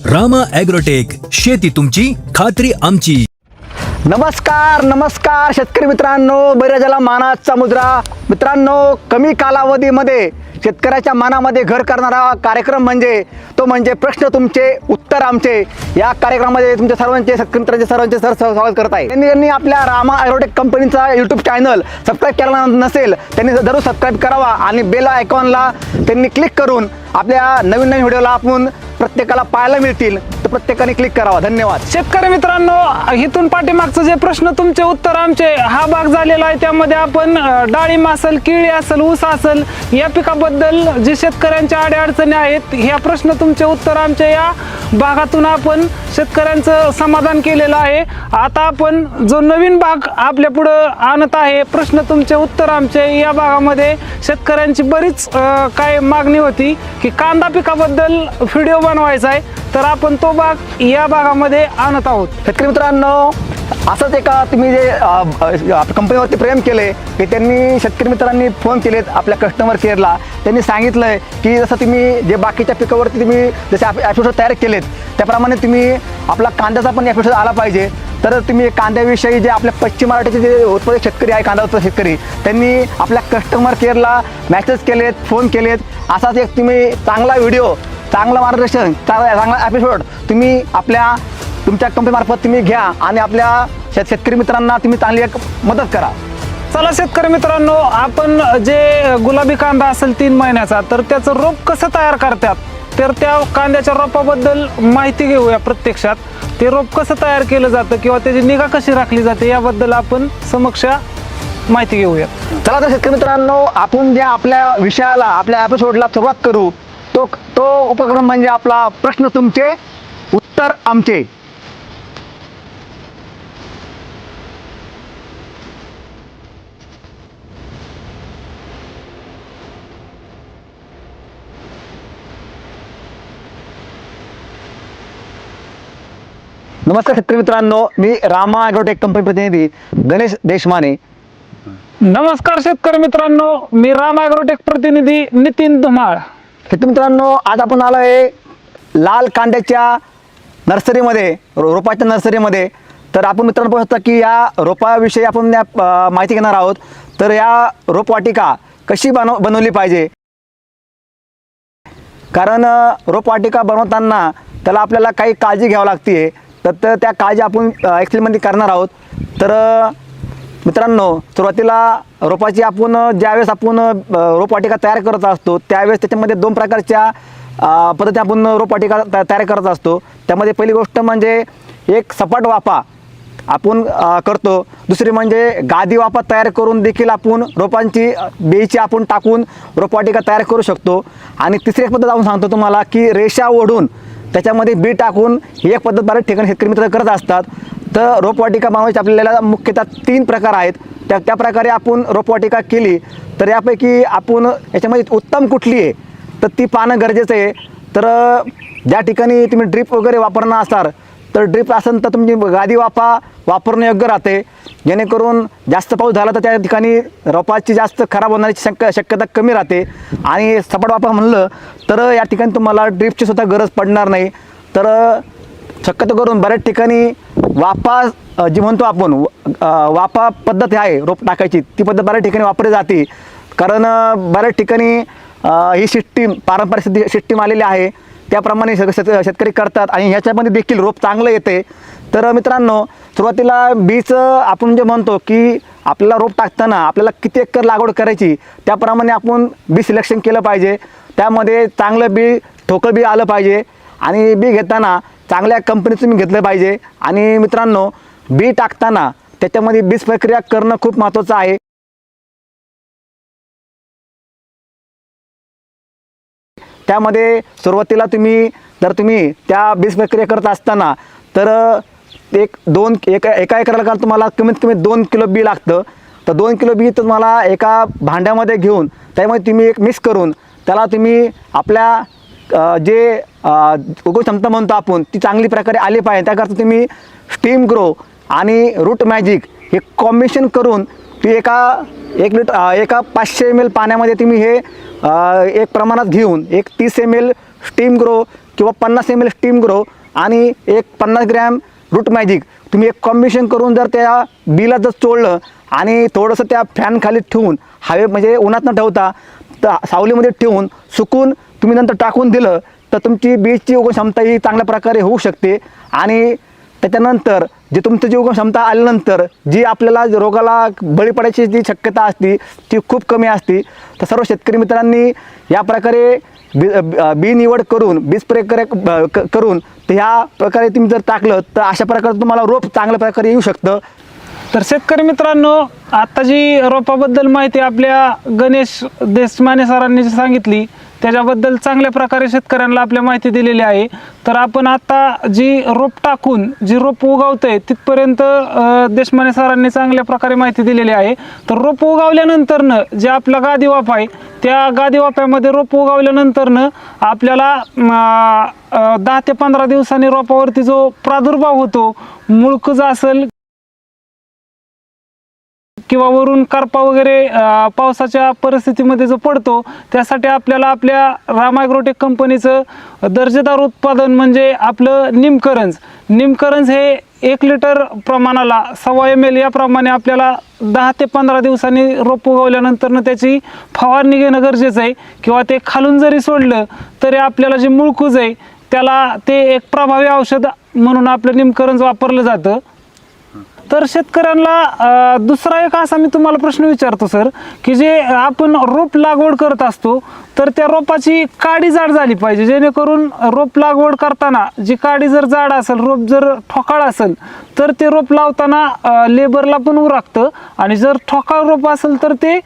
Rama agrotech, शेती तुमची, खात्री आमची. नमस्कार नमस्कार शेतकरी मित्रांनो, बळीराजाला मानाचा मुजरा. मित्रांनो, कमी कालावधीमध्ये शेतकऱ्याच्या मनामध्ये घर करणारा कार्यक्रम म्हणजे प्रश्न तुमचे उत्तर आमचे. या कार्यक्रमामध्ये तुमच्या सर्वांचे शेतकरी मित्रांचे सर्वांचे स्वागत करत आहे. त्यांनी आपल्या रामा ॲग्रोटेक कंपनीचा यूट्यूब चॅनल सबस्क्राईब केला नसेल त्यांनी जरूर सबस्क्राईब करावा आणि बेल आयकॉनला त्यांनी क्लिक करून आपल्या नवीन व्हिडिओला आपण प्रत्येकाला पाहायला मिळतील, तर प्रत्येकाने क्लिक करावा. धन्यवाद. शेतकरी मित्रांनो, इथून पाठीमागचं जे प्रश्न तुमचे उत्तर आमचे हा भाग झालेला आहे. त्यामध्ये आपण डाळिंब असेल, केळी असेल, ऊस असेल या पिकाबद्दल जे शेतकऱ्यांच्या अडीअडचणी आहेत, ह्या प्रश्न तुमचे उत्तर आमचे या भागातून आपण शेतकऱ्यांचं समाधान केलेलं आहे. आता आपण जो नवीन भाग आपल्या पुढं आणत आहे, प्रश्न तुमचे उत्तर आमचे, या भागामध्ये शेतकऱ्यांची बरीच काय मागणी होती की कांदा पिकाबद्दल व्हिडिओ बनवायचा आहे, तर आपण तो भाग या भागामध्ये आणत आहोत. शेतकरी मित्रांनो, असंच एका तुम्ही जे कंपनीवरती प्रेम केले की त्यांनी शेतकरी मित्रांनी फोन केलेत आपल्या कस्टमर केअरला. त्यांनी सांगितलंय की जसं तुम्ही जे बाकीच्या पिकावरती तुम्ही जसे एपिसोड तयार केलेत त्याप्रमाणे तुम्ही आपला कांद्याचा पण एपिसोड आला पाहिजे. तर तुम्ही कांद्याविषयी जे आपल्या पश्चिम महाराष्ट्राचे जे उत्पादक शेतकरी आहे, कांदा उत्पादक शेतकरी, त्यांनी आपल्या कस्टमर केअरला मेसेज केलेत, फोन केलेत. असाच एक तुम्ही चांगला व्हिडिओ, चांगलं मार्गदर्शन, चांगला एपिसोड तुम्ही तुमच्या कंपनीमार्फत तुम्ही घ्या आणि आपल्या शेतकरी मित्रांना तुम्ही चांगली एक मदत करा. चला शेतकरी मित्रांनो, आपण जे गुलाबी कांदा असेल 3 महिन्याचा, तर त्याचं रोप कसं तयार करतात, तर त्या कांद्याच्या रोपाबद्दल माहिती घेऊया. प्रत्यक्षात ते रोप कसं तयार केलं जातं किंवा त्याची निगा कशी राखली जाते याबद्दल आपण समक्ष माहिती घेऊया. चला तर शेतकरी मित्रांनो, आपण ज्या आपल्या विषयाला, आपल्या एपिसोडला सुरुवात करू, तो उपक्रम म्हणजे आपला प्रश्न तुमचे उत्तर आमचे. नमस्कार शेतकरी मित्रांनो, मी रामा ॲग्रोटेक कंपनी प्रतिनिधी गणेश देशमाने. नमस्कार शेतकरी मित्रांनो, मी रामा ॲग्रोटेक प्रतिनिधी नितीन धुमाळ. शेतकरी मित्रांनो, आज आपण आलो आहे लाल कांद्याच्या नर्सरीमध्ये, रोपाच्या नर्सरीमध्ये. तर आपण मित्रांनो पाहू शकता की या रोपाविषयी आपण माहिती घेणार आहोत. तर या रोपवाटिका कशी बनवली पाहिजे, कारण रोपवाटिका बनवताना त्याला आपल्याला काही काळजी घ्यावी लागते. तर त्या काळजी आपण ॲक्च्युअलीमध्ये करणार आहोत. तर मित्रांनो, सुरुवातीला रोपाची ज्यावेळेस आपण रोपवाटिका तयार करत असतो त्यावेळेस त्याच्यामध्ये 2 प्रकारच्या पद्धती आपण रोपवाटिका तयार करत असतो. त्यामध्ये पहिली गोष्ट म्हणजे एक सपाट वाफा आपण करतो, दुसरी म्हणजे गादी वाफा तयार करून देखील आपण रोपांची बेची आपण टाकून रोपवाटिका तयार करू शकतो. आणि तिसरी एक पद्धत आपण सांगतो तुम्हाला की रेषा ओढून त्याच्यामध्ये बी टाकून ही एक पद्धत बऱ्याच ठिकाणी शेतकरी मित्र करत असतात. तर रोपवाटिका बनवायची आपल्याला मुख्यतः 3 प्रकार आहेत. त्या प्रकारे आपण रोपवाटिका केली तर यापैकी आपण याच्यामध्ये उत्तम कुठली आहे तर ती पाहणं गरजेचं आहे. तर ज्या ठिकाणी तुम्ही ड्रीप वगैरे वापरणार असाल तर ड्रीप असेल तर तुमची गादी वाफा वापरणं योग्य राहते, जेणेकरून जास्त पाऊस झाला तर त्या ठिकाणी रोपाची जास्त खराब होण्याची शक्यता कमी राहते. आणि सपाट वाफा म्हणलं तर या ठिकाणी तुम्हाला ड्रीपची सुद्धा गरज पडणार नाही. तर शक्यतो करून बऱ्याच ठिकाणी वाफा जी म्हणतो आपण वाफा पद्धत आहे रोप टाकायची, ती पद्धत बऱ्याच ठिकाणी वापरली जाते. कारण बऱ्याच ठिकाणी ही सिस्टीम, पारंपरिक सिस्टीम आलेली आहे, त्याप्रमाणे शेतकरी करतात आणि ह्याच्यामध्ये देखील रोप चांगलं येते. तर मित्रांनो, सुरुवातीला बीचं आपण जे म्हणतो की आपल्याला रोप टाकताना आपल्याला किती एकर लागवड करायची त्याप्रमाणे आपण बी सिलेक्शन केलं पाहिजे. त्यामध्ये चांगलं बी, ठोकळ बी आलं पाहिजे आणि बी घेताना चांगल्या कंपनीचं मी घेतलं पाहिजे. आणि मित्रांनो, बी टाकताना त्याच्यामध्ये बीज प्रक्रिया करणं खूप महत्त्वाचं आहे. त्यामध्ये सुरुवातीला जर तुम्ही त्या बीज प्रक्रिया करत असताना तर एका एकराला तुम्हाला कमीत कमी 2 किलो बी लागतं. तर 2 किलो बी तुम्हाला एका भांड्यामध्ये घेऊन त्यामध्ये तुम्ही एक मिक्स करून त्याला तुम्ही आपल्या जे उगवण क्षमता म्हणतो आपण ती चांगली प्रकारे आली पाहिजे. त्याकरता तुम्ही स्टीम ग्रो आणि रूट मॅजिक हे कॉम्बिनेशन करून ती एका 500 ml पाण्यामध्ये तुम्ही हे एक प्रमाणात घेऊन एक 30 ml स्टीम ग्रो किंवा 50 ml स्टीम ग्रो आणि एक 50 ग्रॅम रूट मॅजिक तुम्ही एक कॉम्बिनेशन करून जर त्या बीला जर चोळलं आणि थोडंसं त्या फॅन खाली ठेवून हवे म्हणजे उन्हात न ठेवता तर सावलीमध्ये ठेवून सुकून तुम्ही नंतर टाकून दिलं तर तुमची बीजची उगवण क्षमता ही चांगल्या प्रकारे होऊ शकते. आणि त्याच्यानंतर जे तुमचं जी उगवण क्षमता आल्यानंतर जी आपल्याला रोगाला बळी पडायची जी शक्यता असते ती खूप कमी असते. तर सर्व शेतकरी मित्रांनी या प्रकारे बी निवड करून बीज प्रयोग करून तर ह्या प्रकारे तुम्ही जर टाकलं तर अशा प्रकारे तुम्हाला रोप चांगल्या प्रकारे येऊ शकतं. तर शेतकरी मित्रांनो, आता जी रोपाबद्दल माहिती आपल्या गणेश देशमाने सरांनी जी सांगितली त्याच्याबद्दल चांगल्या प्रकारे शेतकऱ्यांना आपल्या माहिती दिलेली आहे. तर आपण आता जी रोप टाकून जी रोप उगवतंय तिथपर्यंत देशमाने सरांनी चांगल्या प्रकारे माहिती दिलेली आहे. तर रोप उगवल्यानंतरनं जे आपला गादी वाफ आहे त्या गादी वाफ्यामध्ये रोप उगवल्यानंतरनं आपल्याला 10 ते 15 दिवसांनी रोपावरती जो प्रादुर्भाव होतो, मुळकुज असेल किंवा वरून करपा वगैरे पावसाच्या परिस्थितीमध्ये जो पडतो, त्यासाठी आपल्याला आपल्या राम ॲग्रोटेक कंपनीचं दर्जेदार उत्पादन म्हणजे आपलं निमकरंज हे 1 लिटर प्रमाणाला 1.25 ml याप्रमाणे आपल्याला 10 ते 15 दिवसांनी रोप उगवल्यानंतर त्याची फवारणी घेणं गरजेचं आहे. किंवा ते खालून जरी सोडलं तरी आपल्याला जे मुळकुज आहे त्याला ते एक प्रभावी औषध म्हणून आपलं निमकरंज वापरलं जातं. तर शेतकऱ्यांना दुसरा एक असा मी तुम्हाला प्रश्न विचारतो सर, की जे आपण रोप लागवड करत असतो तर त्या रोपाची काडी जाड झाली पाहिजे, जेणेकरून रोप लागवड करताना जी काडी जर जाड असेल, रोप जर ठोकाळ असेल तर ते रोप लावताना लेबरला पण उरकतं आणि जर ठोकाळ रोप असेल तर ते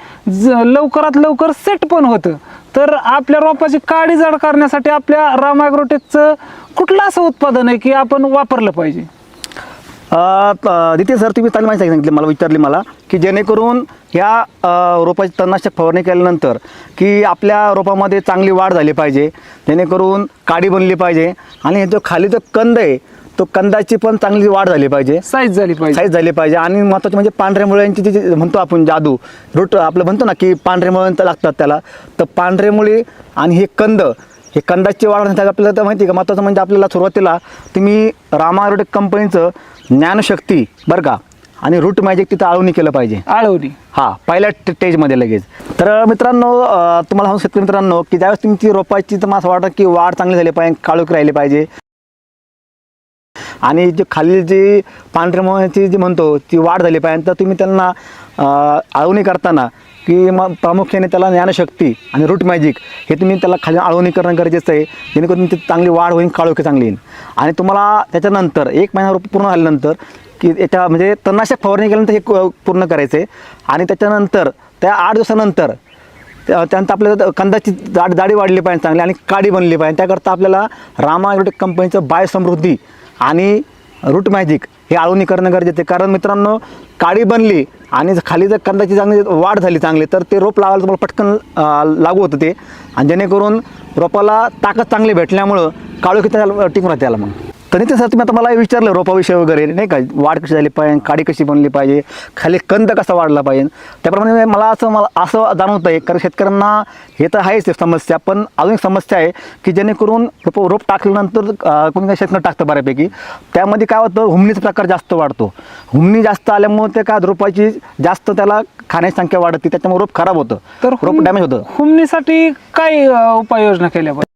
लवकरात लवकर सेट पण होतं. तर आपल्या रोपाची काडी जाड करण्यासाठी आपल्या राम ॲग्रोटेकचं कुठलं असं उत्पादन आहे की आपण वापरलं पाहिजे? दिते सर, तुम्ही चांगली माहिती सांगितली मला, विचारली मला की जेणेकरून ह्या रोपाची तणनाशक फवारणी केल्यानंतर की आपल्या रोपामध्ये चांगली वाढ झाली पाहिजे, जेणेकरून काडी बनली पाहिजे आणि जो खाली जो कंद आहे तो कंदाची पण चांगली वाढ झाली पाहिजे, साईज झाली पाहिजे. आणि महत्त्वाचं म्हणजे पांढऱ्या मुळ्यांची जी म्हणतो आपण जादू रूट आपलं म्हणतो ना की पांढरे मुळ्यांचं लागतात त्याला, तर पांढरे मुळी आणि हे कंदाची वाढ होण्यासाठी आपल्याला तर माहिती आहे का महत्त्वाचं म्हणजे आपल्याला सुरुवातीला तुम्ही राम ॲग्रोटेक कंपनीचं ज्ञानशक्ती बरं का आणि रूट मॅजिक तिथं आळवणी केलं पाहिजे. पहिल्या स्टेजमध्ये लगेच. तर मित्रांनो, तुम्हाला सांगू शेतकरी मित्रांनो की ज्यावेळेस तुमची रोपाची तर मला असं वाटतं की वाढ चांगली झाली पाहिजे, काळोख राहिली पाहिजे आणि जे खाली जी पांढऱ्या मुळ्याची जी म्हणतो ती वाढ झाली पाहिजे, तर तुम्ही त्यांना आळवणी करताना की मग प्रामुख्याने त्याला ज्ञानशक्ती आणि रूट मॅजिक हे तुम्ही त्याला खाली आळवणी करणं गरजेचं आहे, जेणेकरून ती चांगली वाढ होईल, काळोखी चांगली येईल. आणि तुम्हाला त्याच्यानंतर 1 महिना रोप पूर्ण झाल्यानंतर की याच्या म्हणजे तणनाशक फवारणी केल्यानंतर हे पूर्ण करायचं आहे. आणि त्याच्यानंतर त्या 8 दिवसानंतर त्यानंतर आपल्याला कंदाची जाडी वाढली पाहिजे चांगली आणि काडी बनली पाहिजे. त्याकरता आपल्याला राम ॲग्रोटेक कंपनीचं बायोसमृद्धी आणि रूट मॅजिक हे आळवणी करणं गरजेचं आहे. कारण मित्रांनो, काडी बनली आणि खाली जर कंदाची चांगली वाढ झाली चांगली तर ते रोप लावायला तुम्हाला पटकन लागू होतं ते, आणि जेणेकरून रोपाला ताकद चांगली भेटल्यामुळं काळोखी त्याला टिकून राहते त्याला. मग तर नाही सर, तुम्ही आता मला विचारलं रोपाविषयी वगैरे नाही का, वाढ कशी झाली पाहिजे, काडी कशी बनली पाहिजे, खाली कंद कसा वाढला पाहिजे, त्याप्रमाणे मला असं जाणवतं आहे. कारण शेतकऱ्यांना हे तर आहेच समस्या, पण अजून एक समस्या आहे की जेणेकरून रोप टाकल्यानंतर कोणी काही शेतकरी टाकतं बऱ्यापैकी, त्यामध्ये काय होतं हुमणीचा प्रकार जास्त वाढतो. हुमणी जास्त आल्यामुळे ते काय रोपाची जास्त त्याला खाण्याची संख्या वाढते, त्याच्यामुळे रोप खराब होतं, तर रोप डॅमेज होतं. हुमणीसाठी काय उपाययोजना केल्या पाहिजे?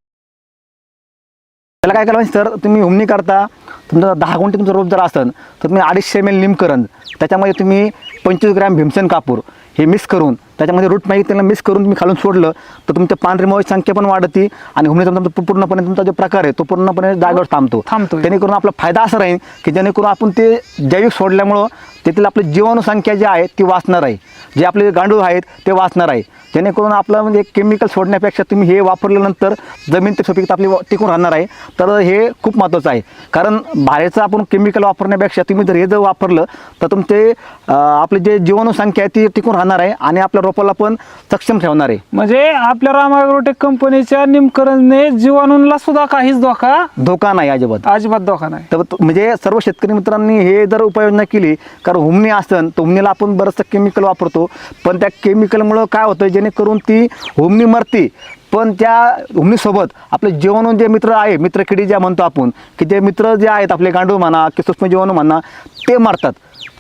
त्याला काय करायला सर, तुम्ही हुमणी करता, तुमचं 10 गुंठे तुमचं रोप जर असेल तर तुम्ही 250 ml निमकरंज, त्याच्यामध्ये तुम्ही 25 ग्रॅम भीमसेन कापूर हे मिक्स करून त्याच्यामध्ये रूट मॅजिक त्यांना मिक्स करून तुम्ही खालून सोडलं तर तुमच्या पांढरी मुळाची संख्या पण वाढते आणि हुमणीचा पूर्णपणे तुमचा जो प्रकार आहे तो पूर्णपणे जागेवर थांबतो. जेणेकरून आपला फायदा असा राहील की जेणेकरून आपण ते जैविक सोडल्यामुळं तेथील आपली जीवाणू संख्या जी आहे ती वाचणार आहे, जे आपले गांडूळ आहेत ते वाचणार आहे, जेणेकरून आपलं म्हणजे केमिकल सोडण्यापेक्षा तुम्ही हे वापरल्यानंतर जमीन ते सुपीकता आपली टिकून राहणार आहे. तर हे खूप महत्त्वाचं आहे. कारण बाहेरचं आपण केमिकल वापरण्यापेक्षा तुम्ही जर हे जर वापरलं तर तुमचे आपले जे जीवाणू संख्या आहे ती टिकून राहणार आहे आणि आपल्या रोपाला पण सक्षम ठेवणार आहे. म्हणजे आपल्या राम ॲग्रोटेक कंपनीच्या निमकरंजने जीवाणूंना सुद्धा काहीच धोका नाही, अजिबात धोका नाही. तर म्हणजे सर्व शेतकरी मित्रांनी हे जर उपाययोजना केली, कारण हुमणी असेल तर हुमणीला आपण बरंचसं केमिकल वापरतो, पण त्या केमिकलमुळं काय होतं जेणेकरून ती हुमणी मरते पण त्या उमणीसोबत आपले जीवाणू जे मित्र आहे, मित्रकिडी ज्या म्हणतो आपण, की जे मित्र जे आहेत आपले गांडूळ म्हणा की सूक्ष्म जीवाणू म्हणा, ते मारतात.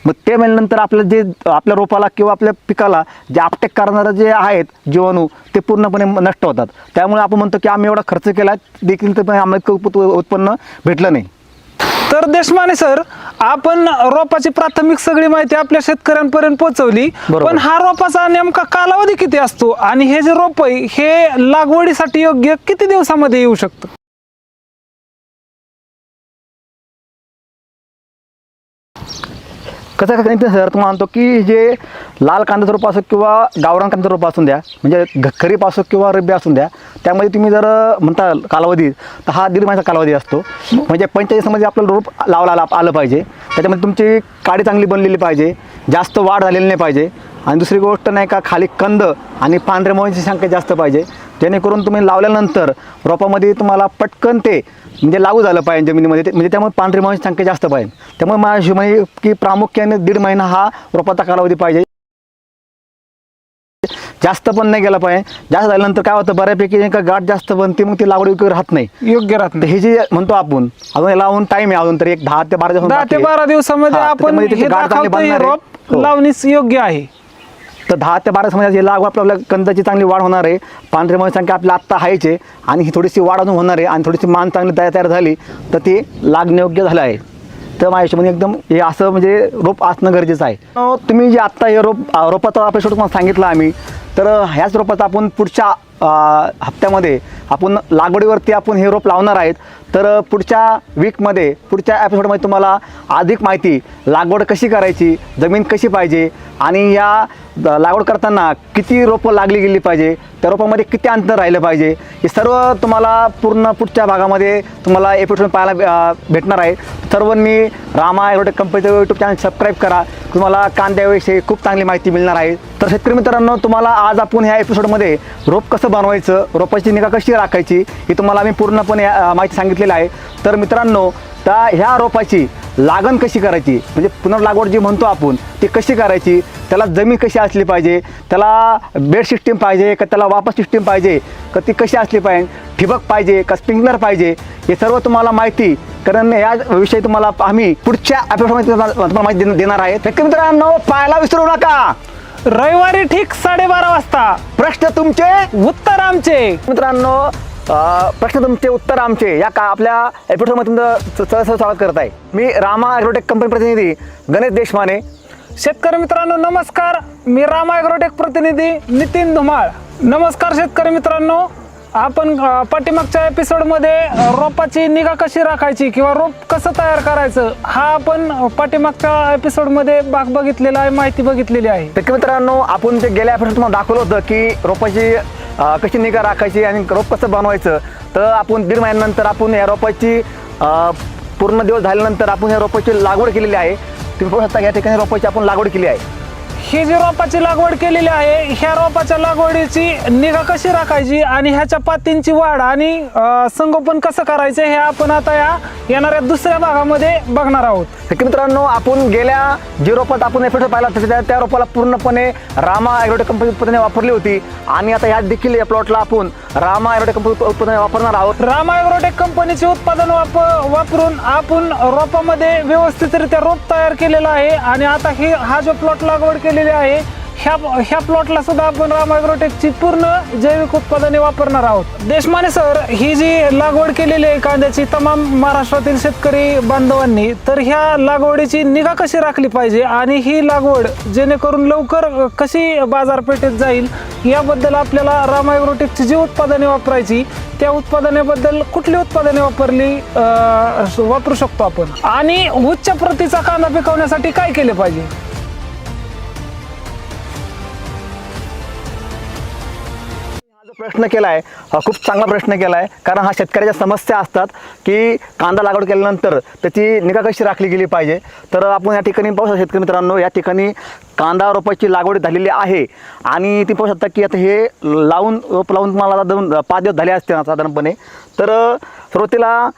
मग ते मेल्यानंतर आपलं जे आपल्या रोपाला किंवा आपल्या पिकाला जे आपटेक करणारं जे आहेत जीवाणू, ते पूर्णपणे नष्ट होतात. त्यामुळे आपण म्हणतो की आम्ही एवढा खर्च केला देखील तर आम्हाला उत्पन्न भेटलं नाही. तर देशमाने सर, आपण रोपाची प्राथमिक सगळी माहिती आपल्या शेतकऱ्यांपर्यंत पोहोचवली, बरोबर. पण हा रोपाचा नेमका कालावधी किती असतो आणि हे जे रोप आहे हे लागवडीसाठी योग्य किती दिवसामध्ये येऊ शकतं? कसं काय सर, तुम्हाला म्हणतो की जे लाल कांद्याचं रोप असो किंवा गावरान कांद्याचं रोप असून द्या, म्हणजे खरीप असो किंवा रब्बी असून द्या, त्यामध्ये तुम्ही जर म्हणता कालावधी, तर हा 1.5 महिन्याचा कालावधी असतो. म्हणजे 45 दिवसामध्ये आपलं रोप लावला आलं पाहिजे. त्याच्यामध्ये तुमची काडी चांगली बनलेली पाहिजे, जास्त वाढ झालेली नाही पाहिजे, आणि दुसरी गोष्ट नाही का खाली कंद आणि पांढऱ्या मुळांची संख्या जास्त पाहिजे, जेणेकरून तुम्ही लावल्यानंतर रोपामध्ये तुम्हाला पटकन ते म्हणजे लागू झालं पाहिजे जमिनीमध्ये, म्हणजे त्यामुळे पांढऱ्या मुळांची संख्या जास्त पाहिजे. त्यामुळे माझ्या हिशोबाने की प्रामुख्याने 1.5 महिना हा रोपाचा कालावधी पाहिजे. जास्त पण नाही गेला पाहिजे. जास्त झाल्यानंतर काय होतं, बऱ्यापैकी नाही का गाठ जास्त बनते, मग ती लागवड राहत नाही, योग्य राहत तर नाही. हे जे म्हणतो आपण अजून याला अजून टाईम आहे, अजून तर एक 10 ते 12 दिवस 10 ते 12 दिवसामध्ये हा, आपण त्याच्यामध्ये त्याची हे गाठ चांगली दाखवतो, हे बनणार आहे. रोप हो. लावणीच योग्य आहे. तर 10 ते 12 दिवसामध्ये हे लागवड आपल्याला कंदाची चांगली वाढ होणार आहे. पांढऱ्या मुळांची संख्या आपल्या आत्ता आहेचे, आणि ही थोडीशी वाढ अजून होणार आहे, आणि थोडीशी मान चांगली तयार झाली तर ते लागण्यायोग्य झालं आहे. तर माझ्या हिशोबाने एकदम हे असं म्हणजे रोप असणं गरजेचं आहे. तुम्ही जे आत्ता हे रोपाचा एपिसोड तुम्हाला सांगितलं आम्ही, तर ह्याच रोपाचा आपण पुढच्या हप्त्यामध्ये आपण लागवडीवरती आपण हे रोप लावणार आहेत. तर पुढच्या वीकमध्ये, पुढच्या एपिसोडमध्ये तुम्हाला अधिक माहिती, लागवड कशी करायची, जमीन कशी पाहिजे, आणि या लागवड करताना किती रोपं लागली गेली पाहिजे, त्या रोपामध्ये किती अंतर राहिलं पाहिजे, हे सर्व तुम्हाला पूर्ण पुढच्या भागामध्ये तुम्हाला एपिसोड पाहायला भेटणार आहे. सर्वांनी रामा ॲग्रोटेक कंपनीचं यूट्यूब चॅनल सबस्क्राईब करा. तुम्हाला कांद्याविषयी खूप चांगली माहिती मिळणार आहे. तर शेतकरी मित्रांनो, तुम्हाला आज आपण ह्या एपिसोडमध्ये रोप कसं बनवायचं, रोपाची निगा कशी राखायची, ही तुम्हाला आम्ही पूर्णपणे माहिती सांगितलेली आहे. तर मित्रांनो, ह्या रोपाची लागण कशी करायची, म्हणजे पुनर्लागवड जी म्हणतो आपण, ती कशी करायची, त्याला जमीन कशी असली पाहिजे, त्याला बेड सिस्टीम पाहिजे का त्याला वापस सिस्टीम पाहिजे का, ती कशी असली पाहिजे, ठिबक पाहिजे का स्प्रिंकलर पाहिजे, हे सर्व तुम्हाला माहिती, कारण या विषयी तुम्हाला आम्ही पुढच्या एपिसोडमध्ये तुम्हाला माहिती देणार आहे. तर मित्रांनो, पाहायला विसरू नका. रविवारी ठीक 12:30 वाजता प्रश्न तुमचे, उत्तर आमचे. मित्रांनो, प्रश्न तुमचे उत्तर आमचे या का आपल्या एपिसोडमध्ये तुमचं सहज स्वागत करत आहे. मी रामा ॲग्रोटेक कंपनी प्रतिनिधी गणेश देशमाने. शेतकरी मित्रांनो नमस्कार, मी रामा ॲग्रोटेक प्रतिनिधी नितीन धुमाळ. नमस्कार शेतकरी मित्रांनो, आपण पाठीमागच्या एपिसोडमध्ये रोपाची निगा कशी राखायची किंवा रोप कसं तयार करायचं, हा आपण पाठीमागच्या एपिसोडमध्ये भाग बघितलेला आहे, माहिती बघितलेली आहे. तर मित्रांनो, आपण जे गेल्या एपिसोड तुम्हाला दाखवलं होतं की रोपाची कशी निगा राखायची आणि रोप कसं बनवायचं, तर आपण 1.5 महिन्यानंतर आपण या रोपाची पूर्ण दिवस झाल्यानंतर आपण या रोपाची लागवड केलेली आहे. तुम्ही पाहू शकता या ठिकाणी रोपाची आपण लागवड केली आहे. ही जी रोपाची लागवड केलेली आहे, ह्या रोपाच्या लागवडीची निगा कशी राखायची आणि ह्याच्या पातींची वाढ आणि संगोपन कसं करायचं, हे आपण आता या येणाऱ्या दुसऱ्या भागामध्ये बघणार आहोत. मित्रांनो, आपण गेल्या जी रोपात आपण एपिसोड पाहिला त्या रोपाला पूर्णपणे रामा ॲग्रोटेक कंपनी उत्पादने वापरली होती, आणि आता ह्यात देखील या प्लॉटला आपण रामा ॲग्रोटेक कंपनी उत्पादने वापरणार आहोत. रामा ॲग्रोटेक कंपनीचे उत्पादन वापरून आपण रोपामध्ये व्यवस्थितरित्या रोप तयार केलेला आहे, आणि आता हा जो प्लॉट लागवड केलेली आहे, ह्या प्लॉटला सुद्धा आपण रामा ॲग्रोटेकची पूर्ण जैविक उत्पादने वापरणार आहोत. देशमाने सर, ही जी लागवड केलेली आहे कांद्याची तमाम महाराष्ट्रातील शेतकरी बांधवांनी, तर ह्या लागवडीची निगा कशी राखली पाहिजे आणि ही लागवड जेणेकरून लवकर कशी बाजारपेठेत जाईल, याबद्दल आपल्याला रामा ॲग्रोटेकची जी उत्पादने वापरायची, त्या उत्पादनेबद्दल कुठली उत्पादने वापरू शकतो आपण, आणि उच्च प्रतीचा कांदा पिकवण्यासाठी काय केले पाहिजे. प्रश्न केला आहे, खूप चांगला प्रश्न केला आहे, कारण हा शेतकऱ्याच्या समस्या असतात की कांदा लागवड केल्यानंतर त्याची निगा कशी राखली गेली पाहिजे. तर आपण या ठिकाणी पाहू शकता शेतकरी मित्रांनो, या ठिकाणी कांदा रोपाची लागवड झालेली आहे, आणि ती पाहू शकता की आता हे रोप लावून तुम्हाला 5 दिवस झाले असते साधारणपणे. तर सुरुवातीला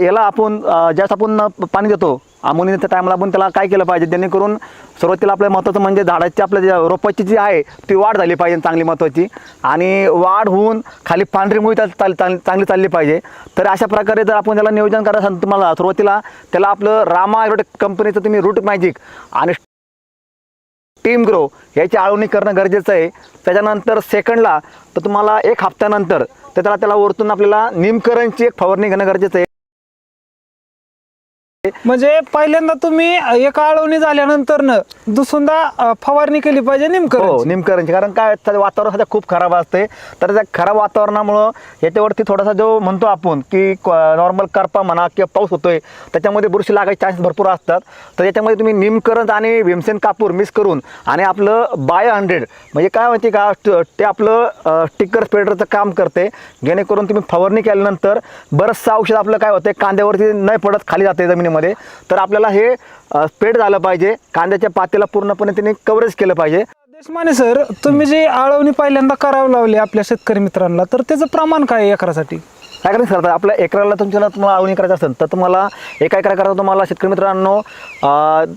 याला आपण ज्यावेळेस आपण पाणी देतो अमोनियाच्या टायमाला आपण त्याला काय केलं पाहिजे, जेणेकरून सुरुवातीला आपल्या महत्त्वाचं म्हणजे झाडाची आपल्या ज्या रोपाची जी आहे ती वाढ झाली पाहिजे चांगली महत्त्वाची, आणि वाढ होऊन खाली पांढरी मुळी चांगली चालली पाहिजे. तर अशा प्रकारे जर आपण त्याला नियोजन करायचं असेल तुम्हाला सुरुवातीला त्याला आपलं रामा ॲग्रोटेक कंपनीचं तुम्ही रूट मॅजिक आणि टीम ग्रो याची आळवणी करणं गरजेचं आहे. त्याच्यानंतर सेकंडला तर तुम्हाला 1 हफ्त्यानंतर त्याला वरतून आपल्याला निमकरणची एक फवारणी घेणं गरजेचं आहे. म्हणजे पहिल्यांदा तुम्ही एक आळवणी झाल्यानंतर दुसऱ्यांदा फवारणी केली पाहिजे हो, निमकरण. निमकरणची. कारण काय वातावरण सध्या खूप खराब असते, तर त्या खराब वातावरणामुळं याच्यावरती थोडासा जो म्हणतो आपण की नॉर्मल करपा म्हणा किंवा पाऊस होतोय त्याच्यामध्ये बुरशी लागायचे चान्स भरपूर असतात. तर याच्यामध्ये तुम्ही निमकरण आणि भीमसेन कापूर मिक्स करून आणि आपलं बायो 100 म्हणजे काय माहिती का, ते आपलं स्टिकर स्प्रेडरचं काम करते, जेणेकरून तुम्ही फवारणी केल्यानंतर बरंचसं औषध आपलं काय होतं कांद्यावरती नाही पडत, खाली जाते जमिनीमध्ये. तर आपल्याला हे स्प्रेड झालं पाहिजे, कांद्याच्या पातेला पूर्णपणे त्यांनी कव्हरेज केलं पाहिजे. देशमाने सर, तुम्ही जी आळवणी पहिल्यांदा करावं लावली आपल्या शेतकरी मित्रांना, तर त्याचं प्रमाण काय आहे एकरासाठी? काय करायचं सर, आपल्या एकराला तुम्हाला आळवणी करायचं असेल तर तुम्हाला एका एकराकरता तुम्हाला शेतकरी मित्रांनो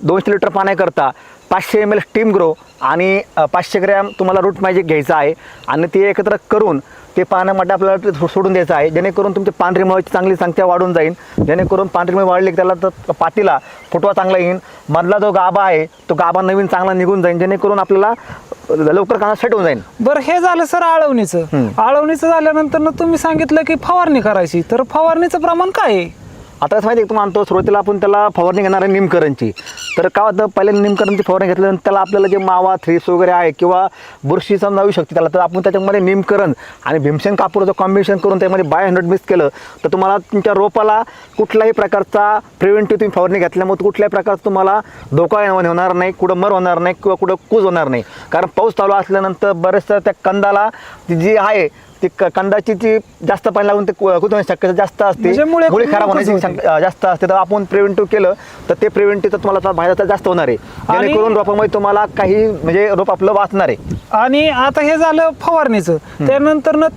200 लिटर पाण्याकरता 500 ml स्टीम ग्रो आणि 500 ग्रॅम तुम्हाला रूट मॅजिक घ्यायचं आहे, आणि ते एकत्र करून ते पाण्यामध्ये आपल्याला सोडून द्यायचं आहे, जेणेकरून तुमची पांढरी मुळाची चांगली संख्या वाढून जाईल. जेणेकरून पांढरी मुळ वाढली की त्याला तर पातीला फुटवा चांगला येईल, मधला जो गाभा आहे तो गाभा नवीन चांगला निघून जाईल, जेणेकरून आपल्याला लवकर कांदा सेट होऊन जाईल. बरं, हे झालं सर आळवणीचं. आळवणीचं झाल्यानंतर तुम्ही सांगितलं की फवारणी करायची, तर फवारणीचं प्रमाण काय आहे? आता कसं माहिती आहे, तुम्हाला म्हणतो सुरुवातीला आपण त्याला फवारणी घेणार आहे निमकरणची. तर काय होतं, पहिले निमकरणची फवारणी घेतल्यानंतर त्याला आपल्याला जे मावा थ्रिप्स वगैरे आहे किंवा बुरशी समजा येऊ शकते त्याला, तर आपण त्याच्यामध्ये निमकरण आणि भीमसेन कापूरचं कॉम्बिनेशन करून त्यामध्ये बाय 100 मिक्स केलं तर तुम्हाला तुमच्या रोपाला कुठल्याही प्रकारचा प्रिव्हेंटिव्ह तुम्ही फवारणी घेतल्यामुळे कुठल्याही प्रकारचा तुम्हाला धोका होणार नाही, कुठं मर होणार नाही किंवा कुठं कूज होणार नाही. कारण पाऊस चालू असल्यानंतर बरेचसं त्या कंदाला जी आहे ती कंदाची जी जास्त पाणी लागून ते कुठं शक्यता जास्त असते, मुळे खराब होण्याची जास्त असते. तर आपण प्रिव्हेंटिव्ह केलं तर ते प्रिव्हेंटिव्ह तर तुम्हाला फायदा जास्त होणार आहे, जेणेकरून रोपामध्ये तुम्हाला काही म्हणजे रोप आपलं वाचणार आहे. आणि आता हे झालं फवारणीचं, त्यानंतर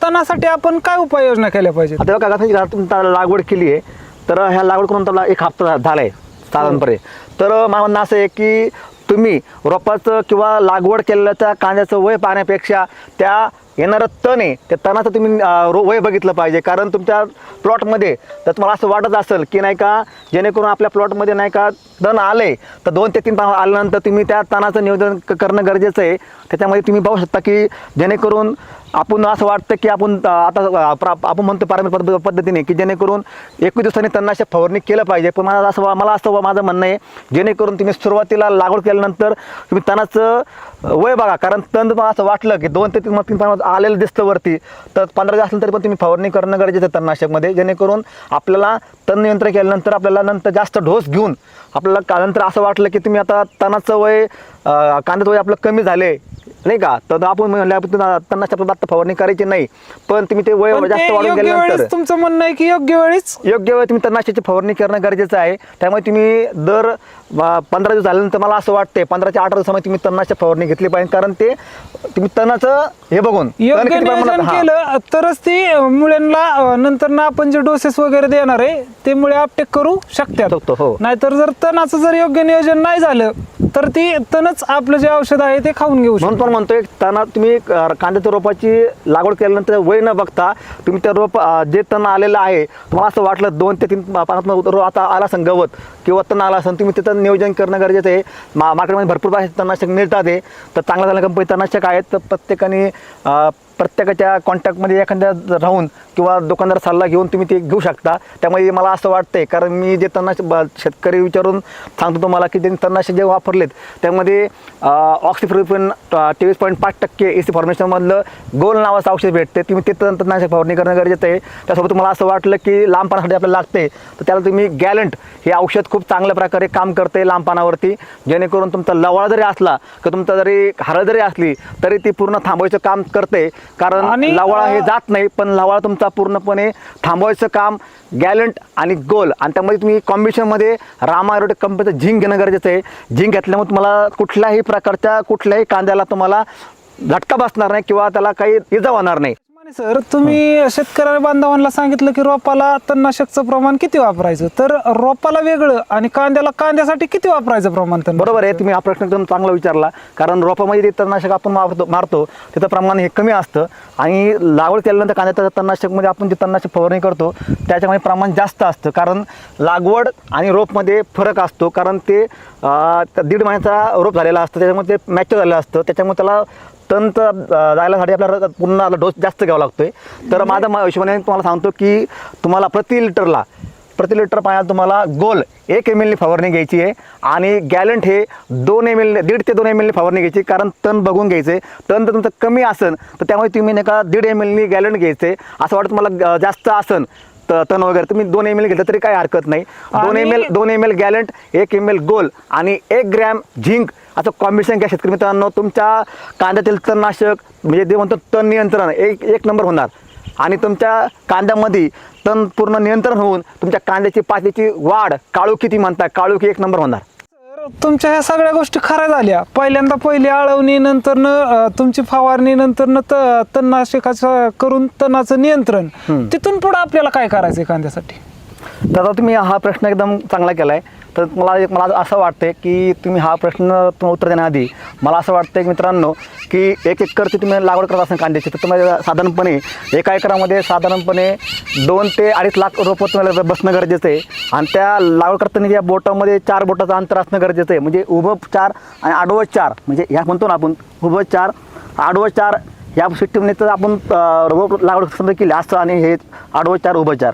तणासाठी आपण काय उपाययोजना केल्या पाहिजे? आता बघा, तुम्ही लागवड केली आहे तर ह्या लागवड करून त्याला 1 हफ्ता झाला आहे साधारणपणे. तर माझं म्हणणं असं आहे की तुम्ही रोपाचं किंवा लागवड केलेल्या कांद्याचं वय पाहण्यापेक्षा त्या येणारं तण आहे त्या तणाचं तुम्ही वय बघितलं पाहिजे. कारण तुमच्या प्लॉटमध्ये तर तुम्हाला असं वाटत असेल की नाही का, जेणेकरून आपल्या प्लॉटमध्ये नाही का तण आले तर 2 ते 3 पान आल्यानंतर तुम्ही त्या तणाचं नियोजन करणं गरजेचं आहे. त्याच्यामध्ये तुम्ही पाहू शकता की जेणेकरून आपण असं वाटतं की आपण आता आपण म्हणतो पारंपरिक पद्धतीने की जेणेकरून 21 दिवसांनी तणनाशक फवारणी केलं पाहिजे. पण मला असं माझं म्हणणं आहे, जेणेकरून तुम्ही सुरुवातीला लागवड केल्यानंतर तुम्ही तणाचं वय बघा. कारण तण तुम्हाला असं वाटलं की 2 ते 3 पान आलेलं दिसतं वरती, तर 15 दिवस असलं तरी पण तुम्ही फवारणी करणं गरजेचं आहे तणनाशकमध्ये, जेणेकरून आपल्याला तण नियंत्रण केल्यानंतर आपल्याला नंतर जास्त डोस घेऊन आपल्याला नंतर असं वाटलं की तुम्ही आता तणाचं वय कांद्याचं वय आपलं कमी झाले नाही का, तर आपण तणनाशक आता फवारणी करायची नाही. पण तुम्ही ते वय जास्त वाढून गेल्यानंतर तुमचं म्हणणं आहे की योग्य वेळी तुम्ही तणनाशकाची फवारणी करणं गरजेचं आहे. त्यामुळे तुम्ही दर 15 दिवस झाल्यानंतर मला असं वाटते 15 ते 18 दिवसामध्ये तुम्ही तणनाशक फवारणी घेतली पाहिजे. कारण ते तुम्ही तणाचं हे बघून योग्य नियोजन केलं तरच ती मुळ्यांना नंतर आपण जे डोसेस वगैरे देणार आहे ते मुळे अपटेक करू शकतात. हो. नाहीतर जर तणाचं जर योग्य नियोजन नाही झालं तर ती तणच आपलं जे औषध आहे ते खाऊन घेऊ शकतो. म्हणून म्हणतोय तना तुम्ही कांद्याच्या रोपाची लागवड केल्यानंतर वय न बघता तुम्ही त्या रोप जे तण आलेलं आहे तुम्हाला असं वाटलं 2 ते 3 पानात आता आला असेल गवत किंवा तण आला असेल, तुम्ही तिथं नियोजन करणं गरजेचं आहे. मार्केटमध्ये भरपूर तणनाशक मिळतात आहे, तर चांगल्या कंपनी तणनाशक आहेत. तर प्रत्येकाने प्रत्येकाच्या कॉन्टॅक्टमध्ये एखाद्या राहून किंवा दुकानदार सल्ला घेऊन तुम्ही ते घेऊ शकता. त्यामुळे मला असं वाटतंय, कारण मी जे तणनाशक शेतकरी विचारून सांगतो तुम्हाला की त्यांनी तणनाशक जे वापरलेत त्यामध्ये ऑक्सिफ्लोरोक्विन 23.5% एसी फॉर्मेशनमधलं गोल नावाचं औषध भेटते. तुम्ही ते तणनाशक फवारणी करणं गरजेचं आहे. त्यासोबत तुम्हाला असं वाटलं की लांब पानासाठी आपल्याला लागते तर त्याला तुम्ही गॅलंट हे औषध खूप चांगल्या प्रकारे काम करते लांब पानावरती, जेणेकरून तुमचा लवळा जरी असला किंवा तुमचा जरी हरळ जरी असली तरी ती पूर्ण थांबवायचं काम करते. कारण लवळा हे जात नाही, पण लवळा तुमचा पूर्णपणे थांबवायचं काम गॅलंट आणि गोल, आणि त्यामध्ये तुम्ही कॉम्बिनेशनमध्ये रामा ॲग्रोटेक कंपनीचं झिंक घेणं गरजेचं आहे. झिंक घेतल्यामुळे तुम्हाला कुठल्याही प्रकारच्या कुठल्याही कांद्याला तुम्हाला झटका बसणार नाही किंवा त्याला काही इजा होणार नाही. सर तुम्ही शेतकरी बांधवांना सांगितलं की रोपाला तणनाशकचं प्रमाण किती वापरायचं, तर रोपाला वेगळं आणि कांद्यासाठी किती वापरायचं प्रमाण बरोबर आहे. तुम्ही हा प्रश्न एकदम चांगला विचारला, कारण रोपामध्ये जे तणनाशक आपण मारतो त्याचं प्रमाण हे कमी असतं आणि लागवड केल्यानंतर कांद्याच्या तणनाशकमध्ये आपण जे तणनाशक फवारणी करतो त्याच्यामध्ये प्रमाण जास्त असतं, कारण लागवड आणि रोपमध्ये फरक असतो. कारण ते 1.5 महिन्याचा रोप झालेला असतं, त्याच्यामुळे ते मॅच्युअर झालेलं असतं, त्याच्यामुळे त्याला तण जायलासाठी आपल्याला पुन्हा डोस जास्त घ्यावा लागतोय. तर माझा हिशोबाने तुम्हाला सांगतो की तुम्हाला प्रति लिटर पाण्यात तुम्हाला गोल 1 ml फवारणी घ्यायची आहे आणि गॅलंट हे 2 ml 1.5 ते 2 ml फवारणी घ्यायची, कारण तण बघून घ्यायचे. तण जर तुमचं कमी असेल तर त्यामुळे तुम्ही नाही का 1.5 ml गॅलंट घ्यायचे. असं वाटतं तुम्हाला जास्त असेल तण वगैरे तुम्ही 2 ml घेतलं तरी काही हरकत नाही. 2 ml गॅलंट, 1 ml गोल आणि 1 ग्रॅम झिंक असं कॉम्बिनेशन घ्या शेतकरी मित्रांनो. तुमच्या कांद्यातील तणनाशक म्हणजे जे म्हणतो तण नियंत्रण एक नंबर होणार आणि तुमच्या कांद्यामध्ये तण पूर्ण नियंत्रण होऊन तुमच्या कांद्याची पातीची वाढ, काळोखी ती म्हणतात, काळोखी 1 नंबर होणार. तुमच्या ह्या सगळ्या गोष्टी खऱ्या झाल्या. पहिली आळवणी, नंतर तुमची फवारणी, नंतर तणनाशकाचं करून तणाचं नियंत्रण, तिथून पुढे आपल्याला काय करायचंय कांद्यासाठी? दादा तुम्ही हा प्रश्न एकदम चांगला केला आहे. तर मला असं वाटतं की तुम्ही हा प्रश्न उत्तर देण्याआधी मला असं वाटतं की मित्रांनो की 1 एकरची तुम्ही लागवड करत असाल कांद्याची, तर तुम्हाला साधारणपणे 1 एकरामध्ये साधारणपणे 2 ते 2.5 लाख रोपं तुम्हाला बसणं गरजेचं आहे. आणि त्या लागवड करताना या बोटामध्ये 4 बोटाचं अंतर असणं गरजेचं आहे. म्हणजे उभं 4 आणि आडवं 4, म्हणजे ह्या म्हणतो ना आपण उभं 4 आडवं 4 या सिस्टीमने तर आपण रोप लागवड समजा केली असं आणि हे आडवं 4 उभं 4,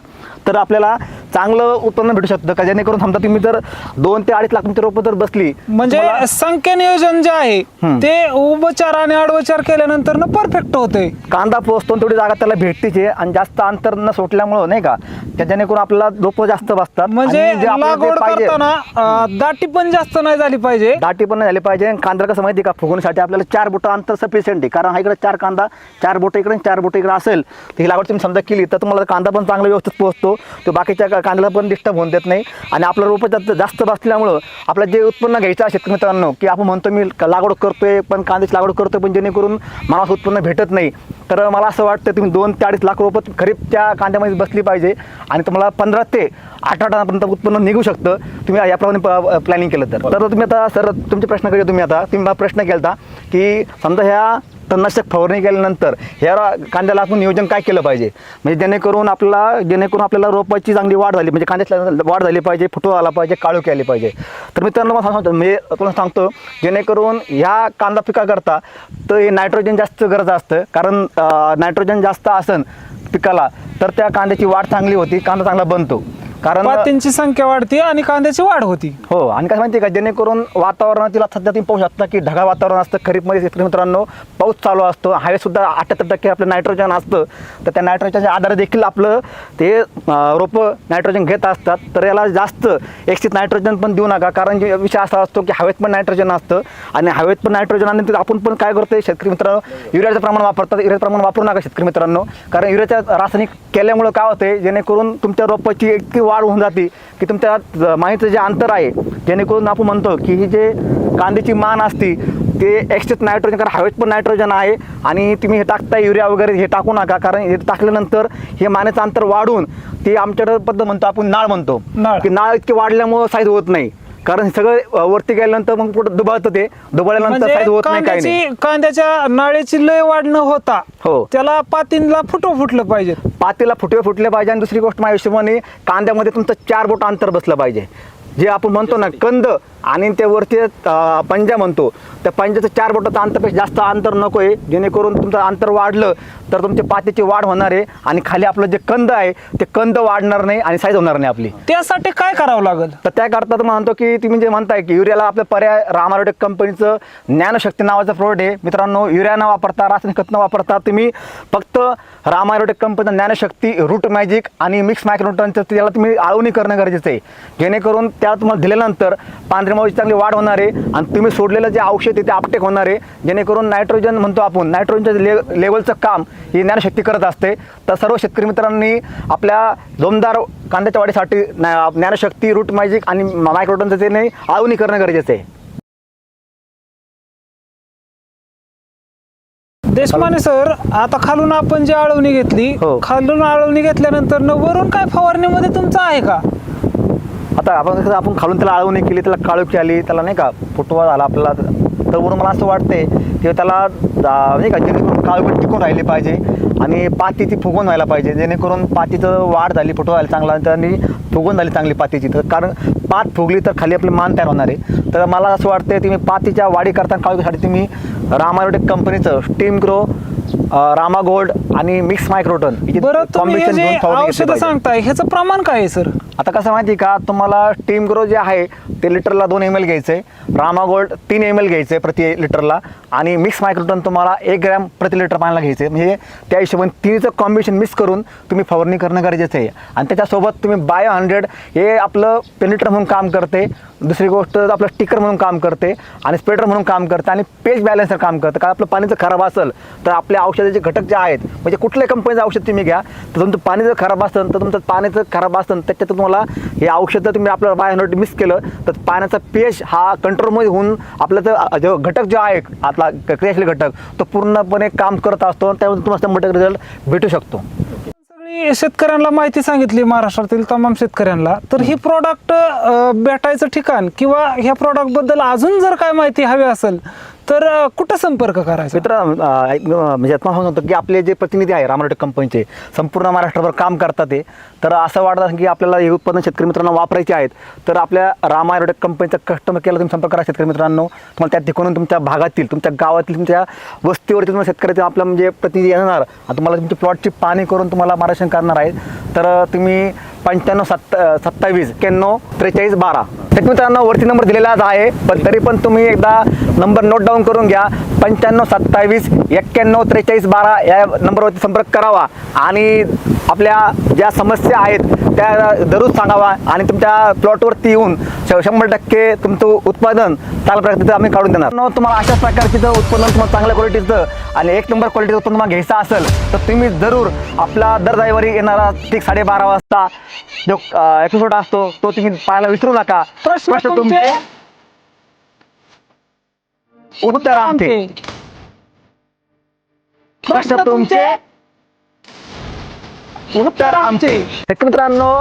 तर आपल्याला चांगलं उत्पन्न भेटू शकतं. का जेणेकरून समजा तुम्ही जर 2 ते 2.5 लाख तुमची रोपं जर बसली, म्हणजे संख्या नियोजन जे आहे ते उभचार आणि आडवचार केल्यानंतर ना परफेक्ट होते. कांदा पोचतो तेवढी जागा त्याला भेटतीचे आणि जास्त अंतर न सोडल्यामुळं नाही का, जेणेकरून आपल्याला रोपं जास्त बसतात. म्हणजे आणि जे आपल्याला ते लागवड पाहिजे, करताना दाटी पण जास्त नाही झाली पाहिजे. दाटी पण नाही झाली पाहिजे. कांदा कसं माहिती का, फुगवण्यासाठी आपल्याला 4 बोटं अंतर सफिशियंट आहे. कारण हा इकडे 4 कांदा 4 बोटं इकडे 4 बोटं इकडे असेल तर ही लागवड तुम्ही समजा केली तर तुम्हाला कांदा पण चांगला व्यवस्थित पोहोचतो, तो बाकीच्या कांद्याला पण डिस्टर्ब होऊन देत नाही. आणि आपलं रोपं जास्त बसल्यामुळं आपलं जे उत्पन्न घ्यायचं आहे शेतकरी मित्रांनो, की आपण म्हणतो मी लागवड करतोय पण कांद्याची लागवड करतोय पण जेणेकरून मला उत्पन्न भेटत नाही, तर मला असं वाटतं तुम्ही 2 ते 2.5 लाख रोपं खरीपच्या कांद्यामध्ये बसली पाहिजे आणि तुम्हाला 15 ते 18 टनापर्यंत उत्पन्न निघू शकतं तुम्ही याप्रमाणे प्लॅनिंग केलं तर. तुम्ही आता सर तुमचे प्रश्न करूया. तुम्ही मला प्रश्न केला की समजा ह्या तणनाशक फवारणी केल्यानंतर ह्या कांद्याला आपण नियोजन काय केलं पाहिजे, म्हणजे जेणेकरून आपल्याला रोपाची चांगली वाढ झाली, म्हणजे कांद्याची वाढ झाली पाहिजे, फुटवा आला पाहिजे, काळोखी आली पाहिजे. तर मित्रांनो मला सांगतो, म्हणजे तुम्हाला सांगतो जेणेकरून ह्या कांदा पिकाकरता तर हे नायट्रोजन जास्त गरज असतं. कारण नायट्रोजन जास्त असेल पिकाला तर त्या कांद्याची वाढ चांगली होती, कांदा चांगला बनतो. कारण पातींची संख्या वाढते आणि कांद्याची वाढ होती. हो. आणि काय माहिती आहे का, जेणेकरून वातावरणातील सध्या तुम्ही पाहू शकता की ढगाळ वातावरण असतं खरीपमध्ये शेतकरी मित्रांनो, पाऊस चालू असतो, हवेसुद्धा 78% आपलं नायट्रोजन असतं. तर त्या नायट्रोजनच्या आधारे देखील आपलं ते रोपं नायट्रोजन घेत असतात. तर याला जास्त एक्सिट नायट्रोजन पण देऊ नका, कारण जे विषय असा असतो की हवेत पण नायट्रोजन असतं आणि हवेत पण नायट्रोजन आणि आपण पण काय करतोय शेतकरी मित्रांनो, युरियाचं प्रमाण वापरतात. युरियाचं प्रमाण वापरू नका शेतकरी मित्रांनो, कारण युरियाच्या रासायनिक केल्यामुळं काय होतंय, जेणेकरून तुमच्या रोपाची इतकी वाढ होऊन जाते की तुमच्या माहीचं जे अंतर आहे, जेणेकरून आपण म्हणतो की ही जे कांद्याची मान असते ते एक्स्ट्रा नायट्रोजन, कारण हवेत पण नायट्रोजन आहे आणि तुम्ही हे टाकताय युरिया वगैरे हे टाकू नका, कारण हे टाकल्यानंतर हे मानेचं अंतर वाढून ते आमच्याकडे पद्धत म्हणतो आपण नाळ म्हणतो की नाळ इतके वाढल्यामुळं साईज होत नाही, कारण सगळं वरती गेल्यानंतर मग पुढे दुबळतं, ते दुबळल्यानंतर साईज होत नाही, काही नाही. कांद्याच्या नाळेची लय वाढ न होता हो त्याला पातींला फुटलं पाहिजे, पातीला फुटले पाहिजे. आणि दुसरी गोष्ट माझ्या हिशोबाने कांद्यामध्ये तुमचं 4 बोट अंतर बसलं पाहिजे. जे आपण म्हणतो ना कंद आणि ते वरती पंजा म्हणतो, त्या पंजाचं 4 बोटाचं अंतरपेक्षा जास्त अंतर नको आहे, जेणेकरून तुमचं अंतर वाढलं तर तुमच्या पातीची वाढ होणार आहे आणि खाली आपलं जे कंद आहे ते कंद वाढणार नाही आणि साईज होणार नाही आपली. त्यासाठी काय करावं लागेल? तर त्याकरता तर म्हणतो की तुम्ही जे म्हणताय की युरियाला आपलं पर्याय राम ॲग्रोटेक कंपनीचं ज्ञानशक्ती नावाचं प्रोडक्ट आहे. मित्रांनो, युरिया न वापरता, रासायनिक खत न वापरता तुम्ही फक्त राम ॲग्रोटेक कंपनीचं ज्ञानशक्ती, रूट मॅजिक आणि मिक्स मायक्रोन्यूट्रनचं त्याला तुम्ही आळवणी करणं गरजेचं आहे, जेणेकरून त्या तुम्हाला दिल्यानंतर पांढऱ्यामुळे चांगली वाढ होणार आहे आणि तुम्ही सोडलेलं जे औषध आहे ते अपटेक होणार आहे, जेणेकरून नायट्रोजन म्हणतो आपण नायट्रोजनच्या लेवलचं काम ही ज्ञानशक्ती करत असते. तर सर्व शेतकरी मित्रांनी आपल्या जोमदार कांद्याच्या वाढीसाठी ज्ञानशक्ती, रूट मॅजिक आणि मायक्रोन्यूट्रनचं त्याने आळवणी करणं गरजेचं आहे. देशमाने सर, आता खालून आपण जी आळवणी घेतली, हो. खालून आळवणी घेतल्यानंतर न वरून काय फवारणीमध्ये तुमचं आहे का? आता आपण खालून त्याला आळवणी केली, त्याला काळोखी आली, त्याला नाही का फुटवा झाला आपल्याला, तर वरून मला असं वाटतंय की त्याला नाही का जेणेकरून काळोखी टिकून राहिली पाहिजे आणि पाती ती फुगून व्हायला पाहिजे, जेणेकरून पातीचं वाढ झाली, फुटवा झाला चांगला आणि फुगून झाली चांगली पातीची. तर कारण पात फुगली तर खाली आपली मान तयार होणार आहे. तर मला असं वाटतंय तुम्ही पातीच्या वाढी करताना काळोखीसाठी तुम्ही रामा ॲग्रोटेक कंपनीचं स्टीम ग्रो, रामा गोल्ड आणि मिक्स मायक्रोटन बरं, तुम्ही हे जे औषधं सांगताय ह्याचं प्रमाण काय आहे सर? आता कसं माहिती का, तुम्हाला स्टीम ग्रो जे आहे ते लिटरला 2 ml घ्यायचं आहे, रामा गोल्ड 3 ml घ्यायचं आहे प्रति लिटरला आणि मिक्स मायक्रोटन तुम्हाला 1 ग्रॅम प्रति लिटर पाण्याला घ्यायचं आहे. म्हणजे त्या हिशोबाने तिन्हीचं कॉम्बिनेशन मिक्स करून तुम्ही फवारणी करणं गरजेचं आहे. आणि त्याच्यासोबत तुम्ही बायो 100 हे आपलं पेनिटर म्हणून काम करते, दुसरी गोष्ट आपलं स्टिकर म्हणून काम करते आणि स्प्रेडर म्हणून काम करते आणि पेज बॅलन्सर काम करतं. कारण आपलं पाणी जर खराब असेल तर आपल्या औषधाचे घटक जे आहेत, म्हणजे कुठल्याही कंपनीचं औषध तुम्ही घ्या, तर तुमचं पाणी जर खराब असेल तर तुमचं पाण्याचं खराब असेल त्याच्यात तुम्हाला हे औषधं तुम्ही आपलं बायो 100 मिक्स केलं तर पाण्याचा पेज हा कंट्रोलमध्ये होऊन आपलं तर जो घटक जो आहे आपला क्रियाशील घटक तो पूर्णपणे काम करत असतो, त्यामुळे तुम्हाला 100% रिझल्ट भेटू शकतो. सगळी शेतकऱ्यांना माहिती सांगितली महाराष्ट्रातील तमाम शेतकऱ्यांना, तर ही प्रोडक्ट भेटायचं ठिकाण किंवा ह्या प्रोडक्ट बद्दल अजून जर काय माहिती हवी असेल तर कुठं संपर्क करायचा? मित्र म्हणजे आपण सांगतो की आपले जे प्रतिनिधी आहे रामा ॲग्रोटेक कंपनीचे संपूर्ण महाराष्ट्रावर काम करतात ते, तर असं वाटतं की आपल्याला हे उत्पादन शेतकरी मित्रांना वापरायचे आहेत तर आपल्या रामा ॲग्रोटेक कंपनीचा कस्टमर केअरला तुम्ही संपर्क करा शेतकरी मित्रांनो. तुम्हाला त्या ठिकाणून तुमच्या भागातील, तुमच्या गावातील, तुमच्या वस्तीवरती तुम्हाला शेतकऱ्याचे आपला म्हणजे प्रतिनिधी येणार आणि तुम्हाला तुमची प्लॉटची पाहणी करून तुम्हाला मार्गदर्शन करणार आहेत. तर तुम्ही 9527 91 43 12 शेतकरी मित्रांनो वरती नंबर दिलेलाच आहे, पण तरी पण तुम्ही एकदा नंबर नोट डाऊन करून घ्या. 9527 91 43 12 या नंबरवरती संपर्क करावा आणि आपल्या ज्या समस्या आहेत त्या दररोज सांगावा आणि तुमच्या प्लॉटवरती येऊन 100% तुमचं उत्पादन चांगल्या प्रकारे आम्ही काढून देणार. तुम्हाला अशाच प्रकारचे जर उत्पादन तुम्हाला चांगल्या क्वालिटीचं आणि 1 नंबर क्वालिटीचं उत्पादन तुम्हाला घ्यायचं असेल तर तुम्ही जरूर आपला दर रविवारी येणारा ठीक 12:30 वाजता जो एपिसोड असतो तो तुम्ही पाहायला विसरू नका. प्रश्न तुमचे उत्तर आमचे, प्रश्न तुमचे उत्तर आमचे. शेतकरी मित्रांनो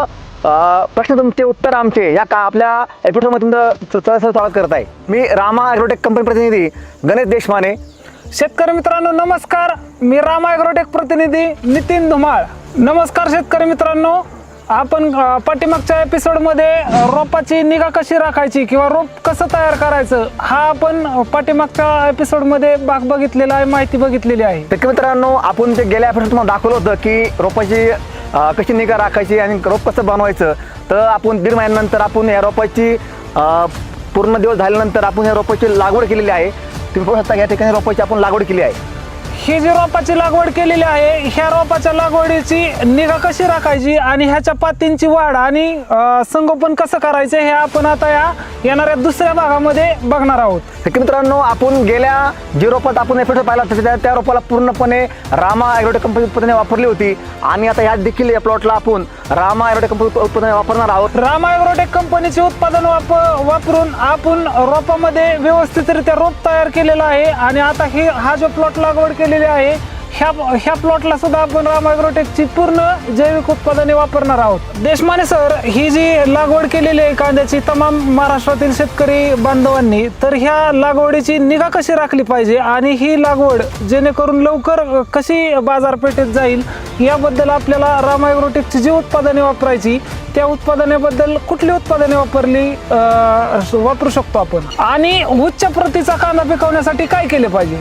प्रश्न तुमचे उत्तर आमचे या का आपल्या एपिसोडमध्ये तुमचं स्वागत करत आहे. मी रामा ॲग्रोटेक कंपनी प्रतिनिधी गणेश देशमाने. शेतकरी मित्रांनो नमस्कार, मी रामा ॲग्रोटेक प्रतिनिधी नितीन धुमाळ. नमस्कार शेतकरी मित्रांनो, आपण पाठीमागच्या एपिसोडमध्ये रोपाची निगा कशी राखायची किंवा रोप कसं तयार करायचं हा आपण पाठीमागच्या एपिसोडमध्ये भाग बघितलेला आहे, माहिती बघितलेली आहे. शेतकरी मित्रांनो आपण जे गेल्या एपिसोड तुम्हाला दाखवलं होतं की रोपाची कशी निगा राखायची आणि रोप कसं बनवायचं, तर आपण 1.5 महिन्यानंतर आपण या रोपाची पूर्ण दिवस झाल्यानंतर आपण या रोपाची लागवड केलेली आहे. तुम्ही पाहू शकता या ठिकाणी रोपाची आपण लागवड केली आहे. ही जी रोपाची लागवड केलेली आहे ह्या रोपाच्या लागवडीची निगा कशी राखायची आणि ह्याच्या पातींची वाढ आणि संगोपन कसं करायचं हे आपण आता या येणाऱ्या दुसऱ्या भागामध्ये बघणार आहोत. शेतकरी मित्रांनो आपण गेल्या जे रोपात आपण एपिसोड पाहिला त्या रोपाला पूर्णपणे रामा ॲग्रोटेक कंपनी उत्पादने वापरली होती आणि आता यात देखील या प्लॉटला आपण रामा ॲग्रोटेक कंपनी उत्पादने वापरणार आहोत. रामा ॲग्रोटेक कंपनीचे उत्पादन वापरून आपण रोपामध्ये व्यवस्थितरित्या रोप तयार केलेला आहे आणि आता हा जो प्लॉट लागवड केलेली आहे ह्या प्लॉटला सुद्धा आपण रामा ॲग्रोटेकची पूर्ण जैविक उत्पादने वापरणार आहोत. देशमाने सर, ही जी लागवड केलेली आहे कांद्याची तमाम महाराष्ट्रातील शेतकरी बांधवांनी, तर ह्या लागवडीची निगा कशी राखली पाहिजे आणि ही लागवड जेणेकरून लवकर कशी बाजारपेठेत जाईल याबद्दल आपल्याला रामा ॲग्रोटेकची जी उत्पादने वापरायची त्या उत्पादनाबद्दल कुठली उत्पादने वापरू शकतो आपण आणि उच्च प्रतीचा कांदा पिकवण्यासाठी काय केले पाहिजे?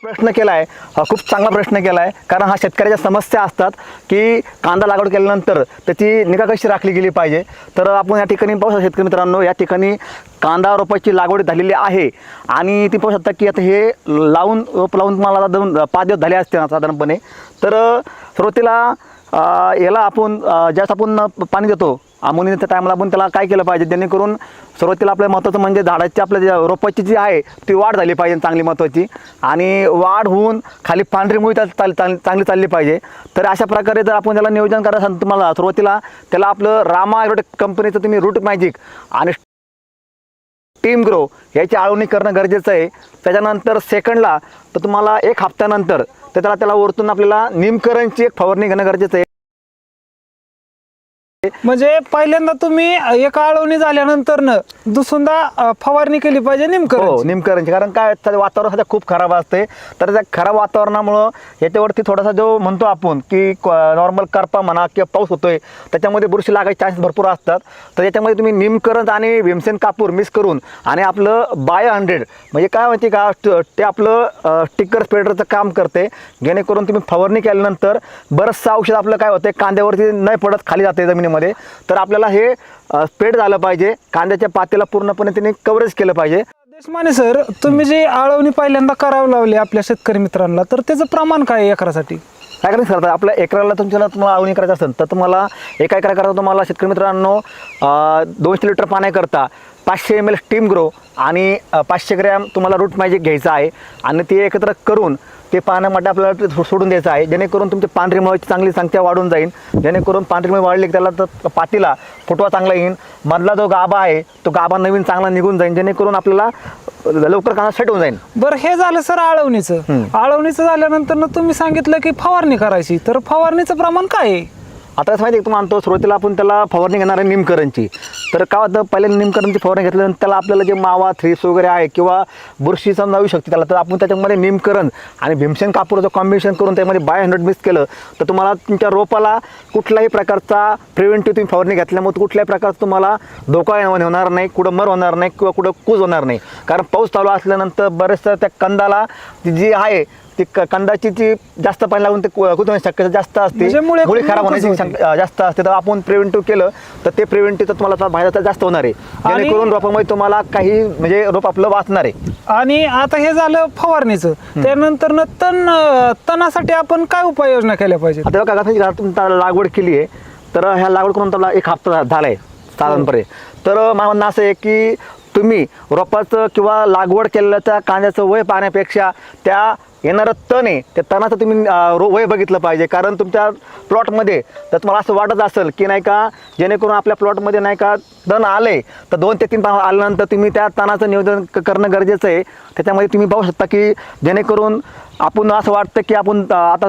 प्रश्न केलाय हा खूप चांगला प्रश्न केलाय, कारण हा शेतकऱ्याच्या समस्या असतात की कांदा लागवड केल्यानंतर त्याची निगा कशी राखली गेली पाहिजे. तर आपण या ठिकाणी पाहू शकता शेतकरी मित्रांनो, या ठिकाणी कांदा रोपाची लागवड झालेली आहे आणि ती पाहू शकता की आता हे रोप लावून तुम्हाला 5 दिवस झाले असते साधारणपणे. तर सुरुवातीला याला आपण ज्यावेळेस आपण पाणी देतो अमोनियाच्या टायमाला आपण त्याला काय केलं पाहिजे, जेणेकरून सुरुवातीला आपल्या महत्त्वाचं म्हणजे झाडाची आपल्या ज्या रोपाची जी आहे ती वाढ झाली पाहिजे चांगली महत्त्वाची आणि वाढ होऊन खाली पांढरी मुळी चांगली चालली पाहिजे. तर अशा प्रकारे जर आपण त्याला नियोजन करायचं असेल तुम्हाला सुरुवातीला त्याला आपलं रामा ॲग्रोटेक कंपनीचं तुम्ही रूट मॅजिक आणि टीम ग्रो याची आळवणी करणं गरजेचं आहे. त्याच्यानंतर सेकंडला तर तुम्हाला 1 हप्त्यानंतर तर त्याला वरतून आपल्याला निमकरणची एक फवारणी घेणं गरजेचं आहे. म्हणजे पहिल्यांदा तुम्ही एक आळवणी झाल्यानंतर दुसऱ्यांदा फवारणी केली पाहिजे हो, निमकरण. निमकरणची. कारण काय सध्या वातावरण सध्या खूप खराब असते, तर त्या खराब वातावरणामुळं याच्यावरती थोडासा जो म्हणतो आपण की नॉर्मल करपा म्हणा किंवा पाऊस होतोय त्याच्यामध्ये बुरशी लागायचे चान्सेस भरपूर असतात. तर याच्यामध्ये तुम्ही निमकरण आणि भीमसेन कापूर मिक्स करून आणि आपलं बायो 100 म्हणजे काय माहिती का ते आपलं स्टिकर स्प्रेडरचं काम करते, जेणेकरून तुम्ही फवारणी केल्यानंतर बरंचसं औषध आपलं काय होतं कांद्यावरती नाही पडत, खाली जाते जमिनीमध्ये. तर आपल्याला हे स्प्रेड झालं पाहिजे, कांद्याच्या पातेला पूर्णपणे त्यांनी कव्हरेज केलं पाहिजे. देशमाने सर, तुम्ही जी आळवणी पहिल्यांदा करावं लावली आपल्या शेतकरी मित्रांना, तर त्याचं प्रमाण काय आहे एकरासाठी? काय करायचं सर, आपल्या एकराला तुम्हाला आळवणी करायचं असेल तर तुम्हाला एका एकराकरता तुम्हाला शेतकरी मित्रांनो 200 लिटर पाण्याकरता 500 ml स्टीम ग्रो आणि 500 ग्रॅम तुम्हाला रूट मॅजिक घ्यायचं आहे आणि ते एकत्र करून ते पाण्यामध्ये आपल्याला सोडून द्यायचं आहे, जेणेकरून तुमची पांढरी मुळाची चांगली संख्या वाढून जाईल. जेणेकरून पांढरी मुळ वाढली की त्याला तर पातीला फुटवा चांगला येईल. मधला जो गाभा आहे तो गाभा नवीन चांगला निघून जाईल, जेणेकरून आपल्याला लवकर कांदा सेट होऊन जाईल. बरं, हे झालं सर आळवणीचं. आळवणीचं झाल्यानंतर तुम्ही सांगितलं की फवारणी करायची, तर फवारणीचं प्रमाण काय आहे? आता कसं माहिती आहे, तुम्हाला म्हणतो सुरुवातीला आपण त्याला फवारणी घेणार आहे निमकरणची. तर काय होतं, पहिले निमकरणची फवारणी घेतल्यानंतर त्याला आपल्याला जे मावा थ्रिप्स वगैरे आहे किंवा बुरशी समजा येऊ शकते त्याला, तर आपण त्याच्यामध्ये निमकरण आणि भीमसेन कापूरचं कॉम्बिनेशन करून त्यामध्ये बाय 100 मिक्स केलं तर तुम्हाला तुमच्या रोपाला कुठल्याही प्रकारचा प्रिव्हेंटिव्ह तुम्ही फवारणी घेतल्यामुळे कुठल्याही प्रकारचा तुम्हाला धोका होणार नाही, कुठं मर होणार नाही किंवा कुठं कूज होणार नाही. कारण पाऊस चालू असल्यानंतर बरेचसं त्या कंदाला जी आहे ती कंदाची जी जास्त पाणी लागून ते कुजण्याची शक्यता जास्त असते, मुळी खराब होण्याची जास्त असते. तर आपण प्रिव्हेंटिव्ह केलं तर ते प्रिव्हेंटिव्ह तर तुम्हाला फायदा जास्त होणार आहे, जेणेकरून रोपामध्ये तुम्हाला काही म्हणजे रोप आपलं वाचणार आहे. आणि आता हे झालं फवारणीचं, त्यानंतर तणासाठी आपण काय उपाययोजना केल्या पाहिजे? आता बघा, तुमचा लागवड केली आहे तर ह्या लागवड करून त्याला 1 हप्ता झालाय साधारणपणे. तर मला म्हणणं असं आहे की तुम्ही रोपाचं किंवा लागवड केलेल्या त्या कांद्याचं वय पाहण्यापेक्षा त्या येणारं तण आहे त्या तणाचं तुम्ही वय बघितलं पाहिजे. कारण तुमच्या प्लॉटमध्ये तर तुम्हाला असं वाटत असेल की नाही का, जेणेकरून आपल्या प्लॉटमध्ये नाही का तण आले तर 2 ते 3 पान आल्यानंतर तुम्ही त्या तणाचं नियोजन करणं गरजेचं आहे. त्याच्यामध्ये तुम्ही पाहू शकता की जेणेकरून आपण असं वाटतं की आपण आता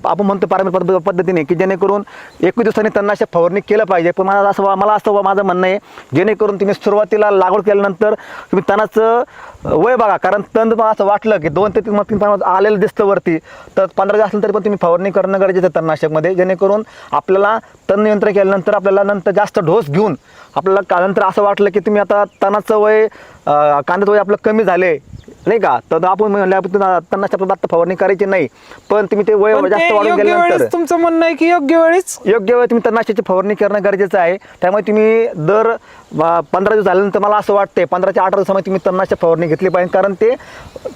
आपण म्हणतो पारंपरिक पद्धतीने की जेणेकरून 21 दिवसांनी तणनाशक फवारणी केलं पाहिजे. पण मला असं माझं म्हणणं आहे, जेणेकरून तुम्ही सुरुवातीला लागवड केल्यानंतर तुम्ही तणाचं वय बघा. कारण तण तुम्हाला असं वाटलं की 2 ते 3 पान आलेलं दिसतं वरती, तर 15 दिवस असलं तरी पण तुम्ही फवारणी करणं गरजेचं आहे तणनाशकमध्ये, जेणेकरून आपल्याला तण नियंत्रण केल्यानंतर आपल्याला नंतर जास्त डोस घेऊन आपल्याला नंतर असं वाटलं की तुम्ही आता तणाचं वय कांद्याचं वय आपलं कमी झाले नाही का, तर आपण म्हणलं तणनाशक आपल्याला आता फवारणी करायची नाही. पण तुम्ही ते वय जास्त वाढून गेल्यानंतर तुमचं म्हणणं आहे की योग्य वेळी तुम्ही तणनाशकाची फवारणी करणं गरजेचं आहे. त्यामुळे तुम्ही दर 15 दिवस झाल्यानंतर मला असं वाटतंय 15 ते 18 दिवसामध्ये तुम्ही तणनाशक फवारणी घेतली पाहिजे. कारण ते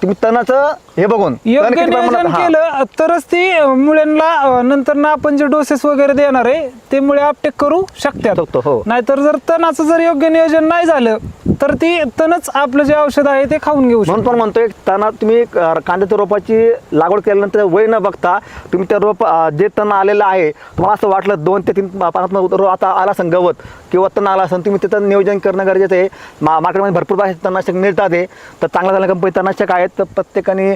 तुम्ही तणाचं हे बघून योग्य नियोजन केलं तरच ती मुळ्यांना नंतर आपण जे डोसेस वगैरे देणार आहे ते मुळे अपटेक करू शकतात. हो. नाहीतर जर तणाचं जर योग्य नियोजन नाही झालं तर ती तणच आपलं जे औषध आहे ते खाऊन घेऊ शकतो. म्हणून पण म्हणतोय तणा तुम्ही कांद्याच्या रोपाची लागवड केल्यानंतर वय न बघता तुम्ही त्या रोप जे तण आलेलं आहे तुम्हाला असं वाटलं 2 ते 3 पानात आता आला असेल गवत किंवा तण आला असेल, तुम्ही त्याचं नियोजन करणं गरजेचं आहे. मार्केटमध्ये भरपूर तणनाशक मिळतात आहे, तर चांगल्या चांगल्या कंपनी तणनाशक आहेत. तर प्रत्येकाने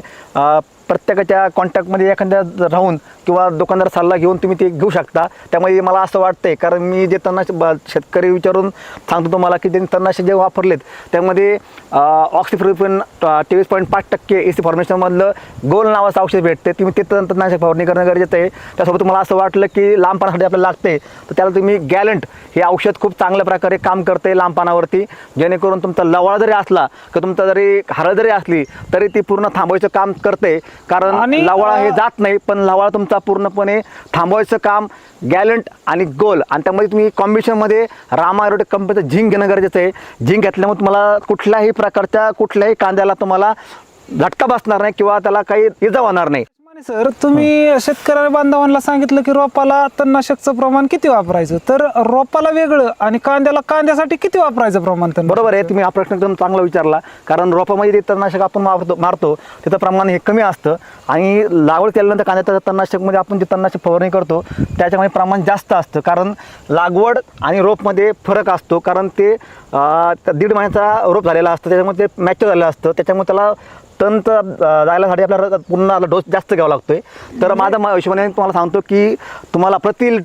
प्रत्येकाच्या कॉन्टॅक्टमध्ये एखाद्या राहून किंवा दुकानदार सल्ला घेऊन तुम्ही ते घेऊ शकता. त्यामुळे मला असं वाटतंय, कारण मी जे तणनाशक शेतकरी विचारून सांगतो तुम्हाला की त्यांनी तणनाशक जे वापरलेत त्यामध्ये ऑक्सिफ्लोरोक्विन 23.5% एसी फॉर्मेशनमधलं गोल नावाचं औषध भेटते. तुम्ही ते तणनाशक फवारणी करणं गरजेचं आहे. त्यासोबत तुम्हाला असं वाटलं की लांब पानासाठी आपल्याला लागते तर त्याला तुम्ही गॅलंट हे औषध खूप चांगल्या प्रकारे काम करते लांब पानावरती, जेणेकरून तुमचा लवाळा जरी असला किंवा तुमचा जरी हरळ जरी असली तरी ती पूर्ण थांबवायचं काम करते. कारण लवाळा हे जात नाही, पण लवाळा तुमचा पूर्णपणे थांबवायचं काम गॅलंट आणि गोल, आणि त्यामध्ये तुम्ही कॉम्बिनेशनमध्ये रामा एरोटेक कंपनीचं झिंक घेणं गरजेचं आहे. झिंक घेतल्यामुळे तुम्हाला कुठल्याही प्रकारच्या कुठल्याही कांद्याला तुम्हाला झटका बसणार नाही किंवा त्याला काही इजा होणार नाही. सर तुम्ही शेतकरी बांधवांना सांगितलं की रोपाला तणनाशकचं प्रमाण किती वापरायचं, तर रोपाला वेगळं आणि कांद्यासाठी किती वापरायचं प्रमाण तणनाशक? बरोबर आहे, तुम्ही हा प्रश्न एकदम चांगला विचारला. कारण रोपामध्ये जे तणनाशक आपण मारतो त्याचं प्रमाण हे कमी असतं आणि लागवड केल्यानंतर कांद्याच्या तणनाशकमध्ये आपण जे तणनाशक फवारणी करतो त्याच्यामध्ये प्रमाण जास्त असतं. कारण लागवड आणि रोपमध्ये फरक असतो. कारण ते 1.5 महिन्याचा रोप झालेला असतं, त्याच्यामुळे ते मॅच्युअर झालेलं असतं, त्याच्यामुळे त्याला तण जायलासाठी आपल्याला पुन्हा डोस जास्त घ्यावा लागतोय. तर माझा हिशोबाने तुम्हाला सांगतो की तुम्हाला प्रति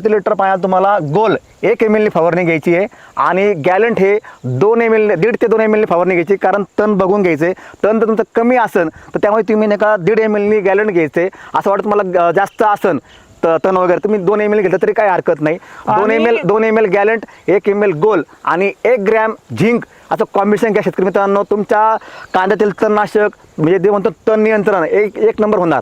लिटर पाण्यात तुम्हाला गोल 1 ml फवारणी घ्यायची आहे आणि गॅलंट हे 2 ml 1.5 ते 2 ml फवारणी घ्यायची. कारण तण बघून घ्यायचे, तण जर तुमचं कमी असेल तर त्यामुळे तुम्ही नाही का 1.5 ml गॅलंट घ्यायचे. असं वाटतं तुम्हाला जास्त असेल तण वगैरे तुम्ही 2 ml घेतलं तरी काही हरकत नाही. 2 ml गॅलंट, 1 ml गोल आणि 1 ग्रॅम झिंक असं कॉम्बिनेशन घ्या शेतकरी मित्रांनो. तुमच्या कांद्यातील तणनाशक म्हणजे जे म्हणतो तण नियंत्रण एक नंबर होणार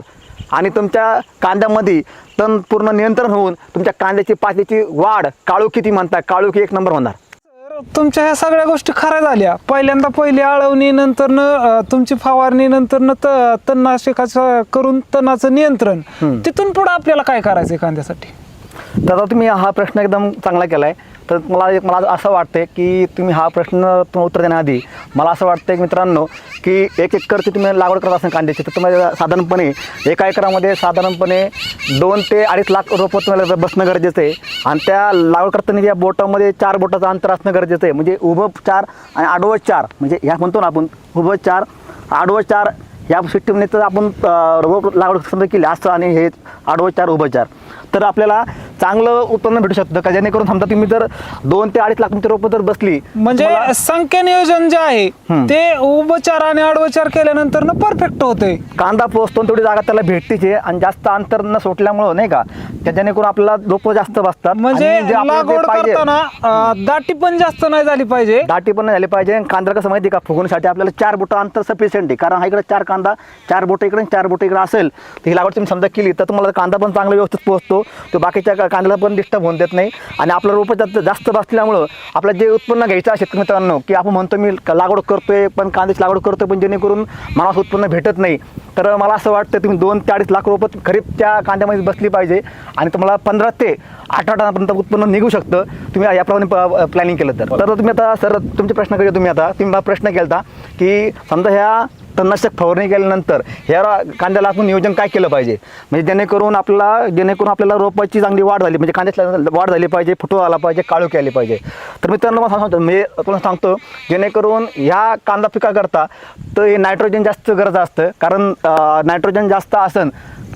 आणि तुमच्या कांद्यामध्ये तण पूर्ण नियंत्रण होऊन तुमच्या कांद्याची पातीची वाढ, काळोखी ती म्हणतात, काळोखी 1 नंबर होणार. तुमच्या ह्या सगळ्या गोष्टी खऱ्या झाल्या. पहिली आळवणी, नंतर तुमची फवारणी, नंतर तणनाशकाचं करून तणाचं नियंत्रण, तिथून पुढे आपल्याला काय करायचंय कांद्यासाठी? दादा तुम्ही हा प्रश्न एकदम चांगला केला आहे. तर मला असं वाटतं की तुम्ही हा प्रश्न उत्तर देण्याआधी मला असं वाटतं की मित्रांनो की 1 एकरची तुम्ही लागवड करत असाल कांद्याची तर तुम्हाला साधारणपणे 1 एकरामध्ये साधारणपणे 2 ते 2.5 लाख रोपं तुम्हाला बसणं गरजेचं आहे. आणि त्या लागवड करताना या बोटामध्ये 4 बोटाचं अंतर असणं गरजेचं आहे. म्हणजे उभं 4 आणि आडवं 4, म्हणजे ह्या म्हणतो ना आपण उभं 4 आडवं 4 या सिस्टीमने तर आपण रोप लागवड समजा केली असतं आणि हे आडवं 4 उभं 4 तर आपल्याला चांगलं उत्पन्न भेटू शकतं. का जेणेकरून समजा तुम्ही जर 2 ते 2.5 लाख तुमची रोपं जर बसली म्हणजे संख्या नियोजन जे आहे ते उभचार आणि आडवचार केल्यानंतर परफेक्ट होते. कांदा पोचतो तेवढी जागा त्याला भेटतीच आहे आणि जास्त अंतर न सोडल्यामुळं नाही का जेणेकरून आपल्याला रोपं जास्त बसतात. म्हणजे लागवड करताना दाटी पण जास्त नाही झाली पाहिजे, दाटी पण नाही झाली पाहिजे. कांदा कसं माहिती का फुगवण्यासाठी आपल्याला 4 बोटं अंतर सफिशियंट आहे. कारण हा इकडे 4 कांदा 4 बोटं इकडे 4 बोटं इकडे असेल तर ही लागवड तुम्ही समजा केली तर तुम्हाला कांदा पण चांगला व्यवस्थित पोहोचतो, तो बाकीच्या कांद्याला पण डिस्टर्ब होऊन देत नाही आणि आपलं रोपं जास्त बसल्यामुळं आपलं जे उत्पन्न घ्यायचं आहे शेतकरी मित्रांनो की आपण म्हणतो मी लागवड करतोय पण कांद्याची लागवड करतोय पण जेणेकरून मला उत्पन्न भेटत नाही. तर मला असं वाटतं तुम्ही 2 ते 2.5 लाख रोपं खरीपच्या कांद्यामध्ये बसली पाहिजे आणि तुम्हाला 15 ते 18 टनापर्यंत उत्पन्न निघू शकतं तुम्ही याप्रमाणे प्लॅनिंग केलं तर. तुम्ही आता सर तुमचे प्रश्न करूया. तुम्ही मला प्रश्न केला की समजा ह्या तणनाशक फवारणी केल्यानंतर ह्या कांद्याला आपण नियोजन काय केलं पाहिजे म्हणजे जेणेकरून आपल्याला रोपाची चांगली वाढ झाली म्हणजे कांद्याची वाढ झाली पाहिजे, फुटवा आला पाहिजे, काळोखी आली पाहिजे. तर मित्रांनो मला सांगतो म्हणजे तुम्हाला सांगतो जेणेकरून ह्या कांदा पिकाकरता तर हे नायट्रोजन जास्त गरज असतं. कारण नायट्रोजन जास्त असेल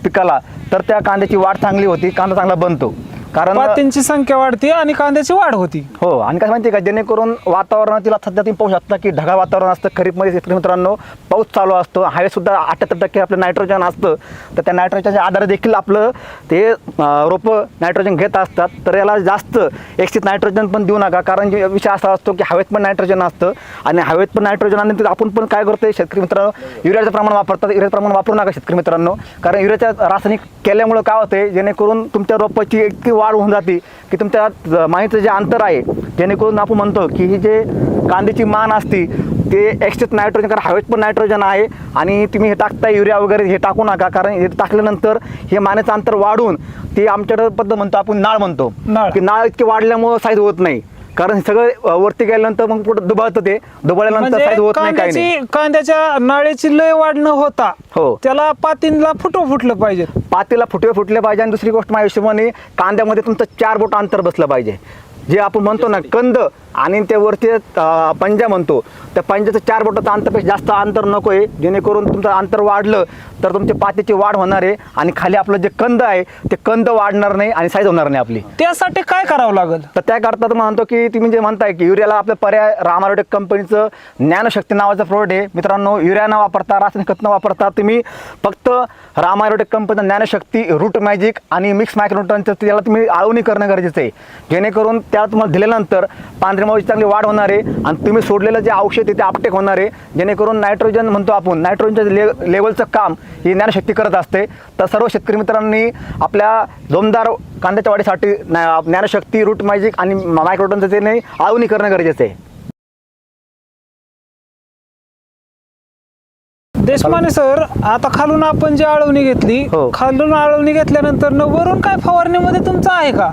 पिकाला तर त्या कांद्याची वाढ चांगली होती, कांदा चांगला बनतो. कारण पातींची संख्या वाढते आणि कांद्याची वाढ होती. हो आणि काय माहिती आहे का जेणेकरून वातावरणातील सध्या तुम्ही पाहू शकता की ढगाळ वातावरण असतं खरीपमध्ये शेतकरी मित्रांनो, पाऊस चालू असतो, हवेसुद्धा 78% आपलं नायट्रोजन असतं. तर त्या नायट्रोजनच्या आधारे देखील आपलं ते रोपं नायट्रोजन घेत असतात. तर याला जास्त एक्सित नायट्रोजन पण देऊ नका. कारण विषय असा असतो की हवेत पण नायट्रोजन असतं आणि हवेत पण नायट्रोजन आणि आपण पण काय करतोय शेतकरी मित्रांनो युरियाचं प्रमाण वापरतात. युरियाचं प्रमाण वापरू नका शेतकरी मित्रांनो. कारण युरियाच्या रासायनिक केल्यामुळं काय होते जेणेकरून तुमच्या रोपाची इतकी वाढ होऊन जाते की तुमच्या माहीचं जे अंतर आहे जेणेकरून आपण म्हणतो की ही जे कांद्याची मान असते ते एक्स्ट्रा नायट्रोजन कारण हवेत पण नायट्रोजन आहे आणि तुम्ही हे टाकताय युरिया वगैरे हे टाकू नका. कारण हे टाकल्यानंतर हे मानेचं अंतर वाढून ते आमच्याकडे पद्धत म्हणतो आपण नाळ म्हणतो की नाळ इतके वाढल्यामुळं साईज होत नाही. कारण सगळं वरती गेल्यानंतर मग पुढे दुबळतं, ते दुबळल्यानंतर साईज होत नाही काही नाही. कांद्याच्या नाळेची लय वाढ न होता हो त्याला पातीला फुटलं पाहिजे, पातीला फुटले पाहिजे. आणि दुसरी गोष्ट माझ्या हिशोबाने कांद्यामध्ये तुमचं 4 बोट अंतर बसलं पाहिजे. जे आपण म्हणतो ना कंद आणि ते वरचे पंजा म्हणतो त्या पंजाचं 4 बोटाचं अंतरपेक्षा जास्त अंतर नको आहे जेणेकरून तुमचं अंतर वाढलं तर तुमच्या पातीची वाढ होणार आहे आणि खाली आपलं जे कंद आहे ते कंद वाढणार नाही आणि साईज होणार नाही आपली. त्यासाठी काय करावं लागेल? तर त्याकरता तर म्हणतो की तुम्ही जे म्हणताय की युरियाला आपलं पर्याय राम ॲग्रोटेक कंपनीचं ज्ञानशक्ती नावाचं प्रोडक्ट आहे. मित्रांनो युरिया न वापरता रासायनिक खत न वापरता तुम्ही फक्त राम ॲग्रोटेक कंपनीचं ज्ञानशक्ती, रूट मॅजिक आणि मिक्स मायक्रोन्यूट्रनचं त्याला तुम्ही आळवणी करणं गरजेचं आहे. जेणेकरून त्या तुम्हाला दिल्यानंतर पांढऱ्या माऊची चांगली वाढ होणार आहे आणि तुम्ही सोडलेलं जे औषध आहे ते अपटेक होणार आहे. जेणेकरून नायट्रोजन म्हणतो आपण नायट्रोजनच्या लेवलचं काम ही ज्ञानशक्ती करत असते. तर सर्व शेतकरी मित्रांनी आपल्या जोमदार कांद्याच्या वाढीसाठी ज्ञानशक्ती, रूट मॅजिक आणि मायक्रोन्यूट्रनचं त्याने आळवणी करणं गरजेचं आहे. देशमाने सर, आता खालून आपण जी आळवणी घेतली, हो. खालून आळवणी घेतल्यानंतर न वरून काय फवारणीमध्ये तुमचं आहे का?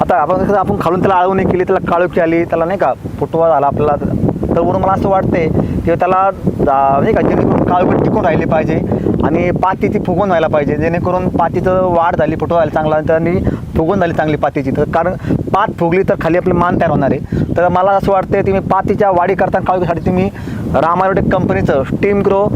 आता आपण खालून त्याला आळवणी केली, त्याला काळोखी आली, त्याला नाही का फुटवा झाला आपल्याला, तर वरून मला असं वाटतंय की त्याला नाही का जेणेकरून काळोखी टिकून राहिली पाहिजे आणि पाती ती फुगवून व्हायला पाहिजे, जेणेकरून पातीचं वाढ झाली, फुटवा झाली चांगला आणि फुगवून झाली चांगली पातीची. तर कारण पात फुगली तर खाली आपली मान तयार होणार आहे. तर मला असं वाटतंय तुम्ही पातीच्या वाढी करताना काळोखीसाठी तुम्ही रामा ॲग्रोटेक कंपनीचं स्टीम ग्रो,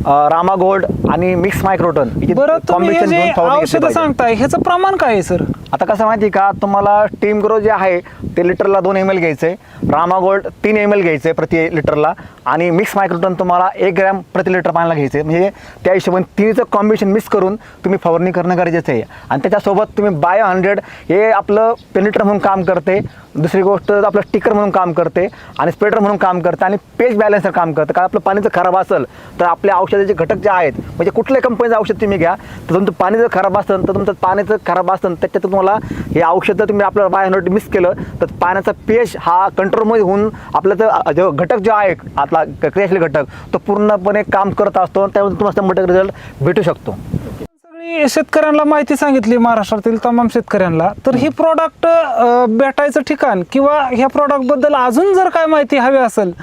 रामा गोल्ड आणि मिक्स मायक्रोटन बरं, तुम्ही हे जे औषधं सांगताय ह्याचं प्रमाण काय आहे सर? आता कसं माहिती का, तुम्हाला स्टीम ग्रो जे आहे ते लिटरला 2 ml घ्यायचं आहे, रामा गोल्ड 3 ml घ्यायचं आहे प्रति लिटरला आणि मिक्स मायक्रोटन तुम्हाला 1 ग्रॅम प्रति लिटर पाण्याला घ्यायचं आहे. म्हणजे त्या हिशोबाने तिन्हीचं कॉम्बिनेशन मिक्स करून तुम्ही फवारणी करणं गरजेचं आहे. आणि त्याच्यासोबत तुम्ही बायो 100 हे आपलं पेनिटर म्हणून काम करते, दुसरी गोष्ट आपलं स्टिकर म्हणून काम करते आणि स्प्रेडर म्हणून काम करते आणि पेज बॅलन्सर काम करतं. कारण आपलं पाणी जर खराब असेल तर आपल्या औषधाचे घटक जे आहेत, म्हणजे कुठल्याही कंपनीचं औषध तुम्ही घ्या, तर तुमचं पाणी जर खराब असेल तर तुमचं पाण्याचं खराब असेल त्याच्यात तुम्हाला हे औषधं तुम्ही आपलं बायो 100 मिक्स केलं तर पाण्याचा पेज हा कंट्रोलमध्ये होऊन आपलं जो घटक जो आहे आपला क्रियाशील घटक तो पूर्णपणे काम करत असतो, त्यामुळे तुम्हाला 100% रिझल्ट भेटू शकतो. सगळी शेतकऱ्यांना माहिती सांगितली महाराष्ट्रातील तमाम शेतकऱ्यांना, तर ही प्रॉडक्ट भेटायचं ठिकाण किंवा ह्या प्रॉडक्ट बद्दल अजून जर काय माहिती हवी असेल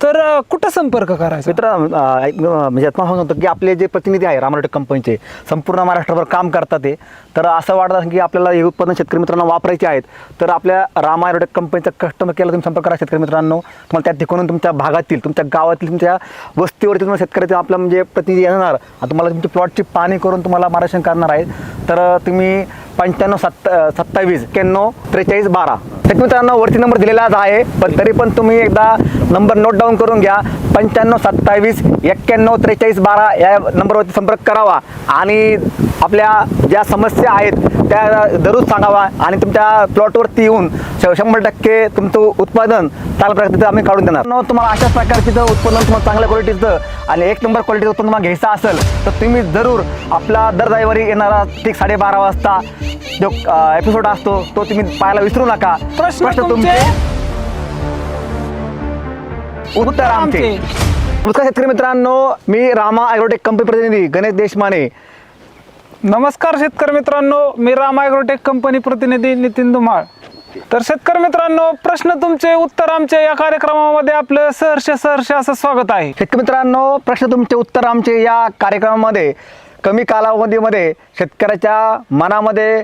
तर कुठं संपर्क करायचा? मित्र म्हणजे आता सांगतो की आपले जे प्रतिनिधी आहे रामा ॲग्रोटेक कंपनीचे संपूर्ण महाराष्ट्रावर काम करतात ते, तर असं वाटतं की आपल्याला हे उत्पादन शेतकरी मित्रांना वापरायचे आहेत तर आपल्या रामा ॲग्रोटेक कंपनीचा कस्टमर केअरला तुम्ही संपर्क करा. शेतकरी मित्रांनो, तुम्हाला त्या ठिकाणून तुमच्या भागातील, तुमच्या गावातील, तुमच्या वस्तीवरती तुम्हाला शेतकऱ्याचे आपला म्हणजे प्रतिनिधी येणार आणि तुम्हाला तुमची प्लॉटची पाहणी करून तुम्हाला मार्गदर्शन करणार आहेत. तर तुम्ही 9527 91 43 12 शेतकरी मित्रांनो वरती नंबर दिलेलाच आहे, पण तरी पण तुम्ही एकदा नंबर नोट डाऊन करून घ्या. 9527 91 43 12 या नंबरवरती संपर्क करावा आणि आपल्या ज्या समस्या आहेत त्या जरूर सांगावा आणि तुमच्या प्लॉटवरती येऊन 100% तुमचं उत्पादन चांगल्या प्रकारे आम्ही काढून देणार. तुम्हाला अशाच प्रकारचे जर उत्पादन तुम्हाला चांगल्या क्वालिटीचं आणि 1 नंबर क्वालिटीचं उत्पादन तुम्हाला घ्यायचं असेल तर तुम्ही जरूर आपला दर रविवारी येणारा ठीक 12:30 वाजता जो एपिसोड असतो तो तुम्ही पाहायला विसरू नका. प्रश्न तुमचे उत्तर आमचे. नमस्कार शेतकरी मित्रांनो, मी रामा ॲग्रोटेक कंपनी प्रतिनिधी गणेश देशमाने. नमस्कार शेतकरी मित्रांनो, मी रामा ॲग्रोटेक कंपनी प्रतिनिधी नितीन धुमाळ. तर शेतकरी मित्रांनो, प्रश्न तुमचे उत्तर आमचे या कार्यक्रमामध्ये आपलं सहर्ष असं स्वागत आहे. शेतकरी मित्रांनो, प्रश्न तुमचे उत्तर आमचे या कार्यक्रमामध्ये कमी कालावधीमध्ये शेतकऱ्याच्या मनामध्ये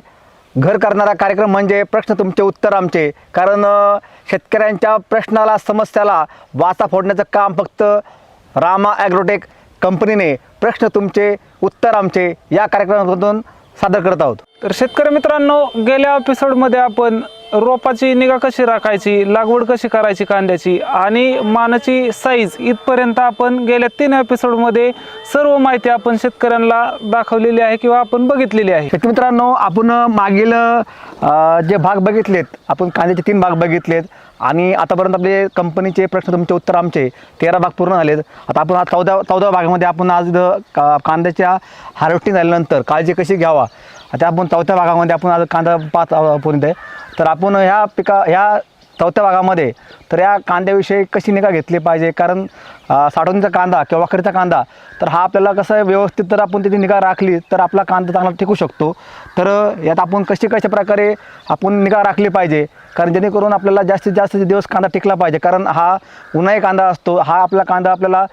घर करणारा कार्यक्रम म्हणजे प्रश्न तुमचे उत्तर आमचे. कारण शेतकऱ्यांच्या प्रश्नाला, समस्याला वाचा फोडण्याचं काम फक्त रामा ॲग्रोटेक कंपनीने प्रश्न तुमचे उत्तर आमचे या कार्यक्रमातून सादर करत आहोत. तर शेतकरी मित्रांनो, गेल्या एपिसोडमध्ये आपण रोपाची निगा कशी राखायची, लागवड कशी करायची कांद्याची आणि मानाची साईज इथपर्यंत आपण गेल्या 3 एपिसोडमध्ये सर्व माहिती आपण शेतकऱ्यांना दाखवलेली आहे किंवा आपण बघितलेली आहे. शेतकरी मित्रांनो, आपण मागील जे भाग बघितलेत, आपण कांद्याचे 3 भाग बघितलेत आणि आतापर्यंत आपले कंपनीचे प्रश्न तुमचे उत्तर आमचे 13 भाग पूर्ण झालेत. आता आपण 14व्या भागामध्ये आपण आज कांद्याच्या हार्वेस्टिंग झाल्यानंतर काळजी कशी घ्यावा आता आपण 4थ्या भागामध्ये आपण आज कांदा पाहत पूर्ण आहे. तर आपण ह्या 4थ्या भागामध्ये तर या कांद्याविषयी कशी निगा घेतली पाहिजे, कारण साठवणीचा कांदा किंवा वाकडीचा कांदा तर हा आपल्याला कसं आहे व्यवस्थित जर आपण त्याची निगा राखली तर आपला कांदा चांगला टिकू शकतो. तर यात आपण कशा प्रकारे आपण निगा राखली पाहिजे, कारण जेणेकरून आपल्याला जास्तीत जास्त दिवस कांदा टिकला पाहिजे. कारण हा उन्हाळी कांदा असतो, हा आपला कांदा आपल्याला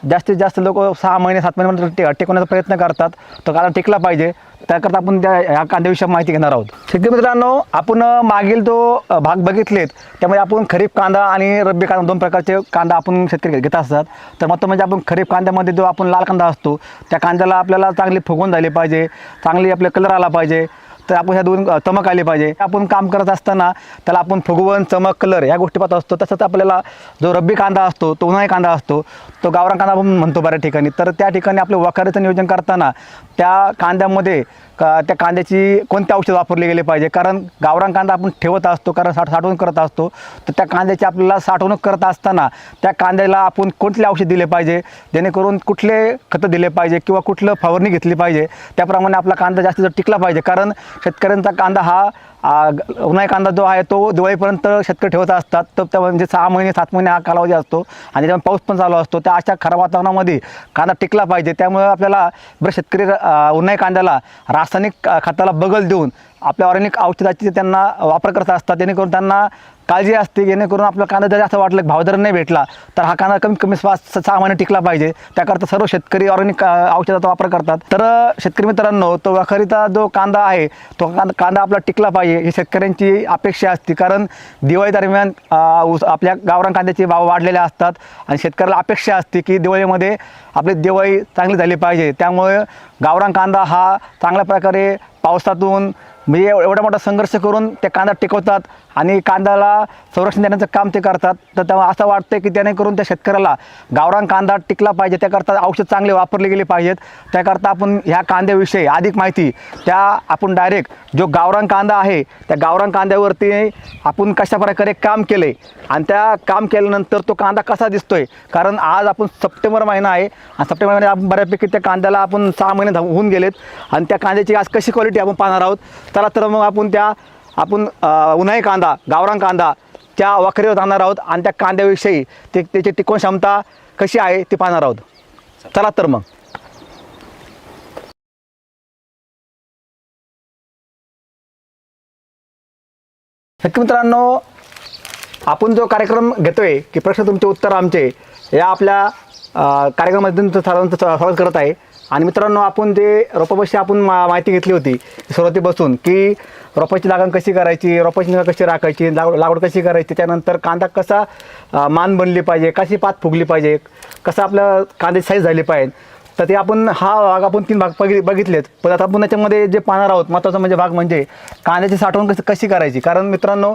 जास्तीत जास्त लोक 6 महिने 7 महिन्यापर्यंत टिकवण्याचा प्रयत्न करतात. तो कांदा टिकला पाहिजे, त्याकरता आपण ह्या कांद्याविषयी माहिती घेणार आहोत. शेतकरी मित्रांनो, आपण मागील जो भाग बघितलेत त्यामध्ये आपण खरीप कांदा आणि रब्बी कांदा 2 प्रकारचे कांदा आपण शेतकरी घेत असतात. तर मग म्हणजे आपण खरीप कांद्यामध्ये जो आपण लाल कांदा असतो त्या कांद्याला आपल्याला चांगली फुगवून झाली पाहिजे, चांगली आपले कलर आला पाहिजे, तर आपण ह्या 2 चमक आली पाहिजे. आपण काम करत असताना त्याला आपण फुगवण, चमक, कलर या गोष्टी पाहत असतो. तसंच आपल्याला जो रब्बी कांदा असतो, तो उन्हाळी कांदा असतो, तो गावरान कांदा आपण म्हणतो बऱ्याच ठिकाणी. तर त्या ठिकाणी आपलं वाखारीचं नियोजन करताना त्या कांद्यामध्ये त्या कांद्याची कोणते औषध वापरले गेले पाहिजे, कारण गावरान कांदा आपण ठेवत असतो, कारण साठवणूक करत असतो. तर त्या कांद्याची आपल्याला साठवणूक करत असताना त्या कांद्याला आपण कोणते औषध दिले पाहिजे, जेणेकरून कुठले खतं दिले पाहिजे किंवा कुठलं फवारणी घेतली पाहिजे, त्याप्रमाणे आपला कांदा जास्तीत जास्त टिकला पाहिजे. कारण शेतकऱ्यांचा कांदा हा उन्हाळी कांदा जो आहे तो दिवाळीपर्यंत शेतकरी ठेवत असतात. तर त्या म्हणजे 6 महिने 7 महिने हा कालावधी असतो आणि त्याच्यामुळे पाऊस पण चालू असतो. त्या अशा खराब वातावरणामध्ये कांदा टिकला पाहिजे. त्यामुळे आपल्याला बरं शेतकरी उन्हाळी कांद्याला रासायनिक खताला बगल देऊन आपल्या ऑर्गॅनिक औषधाची त्यांना वापर करत असतात. जेणेकरून त्यांना काळजी असते, जेणेकरून आपला कांदा जर असं वाटलं की भाव जर नाही भेटला तर हा कांदा कमीत कमी 6 महिने टिकला पाहिजे. त्याकरता सर्व शेतकरी ऑर्गॅनिक औषधाचा वापर करतात. तर शेतकरी मित्रांनो, तो वखारीचा जो कांदा आहे तो कांदा आपला टिकला पाहिजे ही शेतकऱ्यांची अपेक्षा असते. कारण दिवाळी दरम्यान आपल्या गावरान कांद्याचे भाव वाढलेले असतात आणि शेतकऱ्याला अपेक्षा असते की दिवाळीमध्ये आपली दिवाळी चांगली झाली पाहिजे. त्यामुळे गावरान कांदा हा चांगल्या प्रकारे पावसातून म्हणजे एवढा मोठा संघर्ष करून ते कांदा टिकवतात आणि कांद्याला संरक्षण देण्याचं काम ते करतात. तर तेव्हा असं वाटतं की जेणेकरून त्या शेतकऱ्याला गावरान कांदा टिकला पाहिजे, त्याकरता औषध चांगले वापरले गेले पाहिजेत. त्याकरता आपण ह्या कांद्याविषयी अधिक माहिती आपण डायरेक्ट जो गावरान कांदा आहे त्या गावरान कांद्यावरती आपण कशा प्रकारे काम केले आणि त्या काम केल्यानंतर तो कांदा कसा दिसतोय. कारण आज आपण सप्टेंबर महिना आहे आणि सप्टेंबर महिन्यात आपण बऱ्यापैकी त्या कांद्याला आपण 6 महिने होऊन गेलेत आणि त्या कांद्याची आज कशी क्वालिटी आपण पाहणार आहोत. चला तर मग आपण उन्हाळी कांदा गावरान कांदा त्या वखरीवर जाणार आहोत आणि त्या कांद्याविषयी त्याची टिकवण क्षमता कशी आहे ते पाहणार आहोत. चला तर मग. शेतकरी मित्रांनो, आपण जो कार्यक्रम घेतोय की प्रश्न तुमचे उत्तर आमचे या आपल्या कार्यक्रमातून सर्वांचं स्वागत करत आहे. आणि मित्रांनो, आपण जे रोपाविषयी आपण माहिती घेतली होती सुरुवातीपासून की रोपाची लागण कशी करायची, रोपाची निगा कशी राखायची, लागवड कशी करायची, त्यानंतर कांदा कसा मान बनली पाहिजे, कशी पात फुगली पाहिजे, कसं आपल्या कांद्याची साईज झाली पाहिजे. तर ते आपण आपण 3 भाग बघितलेत. पण आता आपण याच्यामध्ये जे पाहणार आहोत महत्त्वाचा म्हणजे भाग म्हणजे कांद्याची साठवण कशी करायची. कारण मित्रांनो,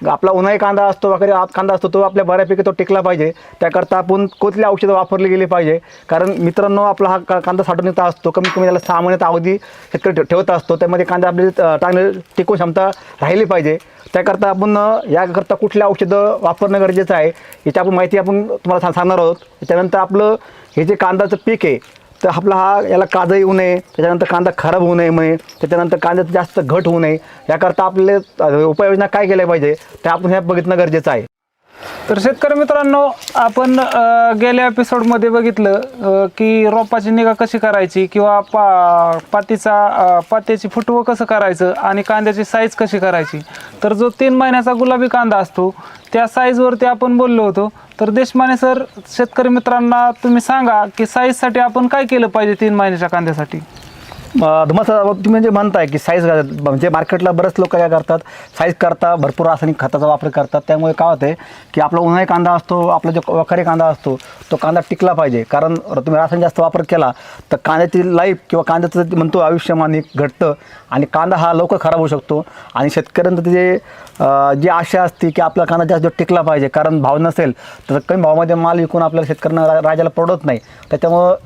आपला उन्हाळी कांदा असतो, वगैरे कांदा असतो, तो आपल्या बऱ्यापैकी तो टिकला पाहिजे. त्याकरता आपण कुठली औषधं वापरली गेली पाहिजे. कारण मित्रांनो, आपला हा कांदा साठवणीचा असतो, कमीत कमी त्याला 6 महिन्याचा अवधी शेतकरी ठेवत असतो. त्यामध्ये कांदा आपली चांगली टिकवून क्षमता राहिली पाहिजे. त्याकरता आपण याकरता कुठल्या औषधं वापरणं गरजेचं आहे याची आपण माहिती आपण तुम्हाला सांगणार आहोत. त्याच्यानंतर आपलं हे जे कांद्याचं पीक आहे तर आपला याला काजं येऊ नये, त्याच्यानंतर कांदा खराब होऊ नये म्हणे, त्याच्यानंतर कांद्याचं जास्त घट होऊ नये याकरता आपले उपाययोजना काय केल्या पाहिजे ते आपण हे बघितणं गरजेचं आहे. तर शेतकरी मित्रांनो, आपण गेल्या एपिसोडमध्ये बघितलं की रोपाची निगा कशी करायची किंवा पात्याची फुटवं कसं करायचं आणि कांद्याची साईज कशी करायची. तर जो 3 महिन्याचा गुलाबी कांदा असतो त्या साईजवरती आपण बोललो होतो. तर देशमाने सर, शेतकरी मित्रांना तुम्ही सांगा की साईजसाठी आपण काय केलं पाहिजे 3 महिन्याच्या कांद्यासाठी. तुम्ही म्हणजे म्हणताय की साईज म्हणजे मार्केटला बरेच लोक काय करतात, साईज करता भरपूर रासायनिक खताचा वापर करतात. त्यामुळे काय होतं की आपला उन्हाळी कांदा असतो, आपला जो वखारी कांदा असतो तो कांदा टिकला पाहिजे. कारण तुम्ही रासायनिक जास्त वापर केला तर कांद्याची लाईफ किंवा कांद्याचं म्हणतो आयुष्यमान घटतं आणि कांदा हा लवकर खराब होऊ शकतो. आणि शेतकऱ्यांचं जे जी आशा असते की आपला कांदा जास्त टिकला पाहिजे, कारण भाव नसेल तर कमी भावामध्ये माल विकून आपल्याला शेतकऱ्यांना राजाला परवडत नाही. त्याच्यामुळं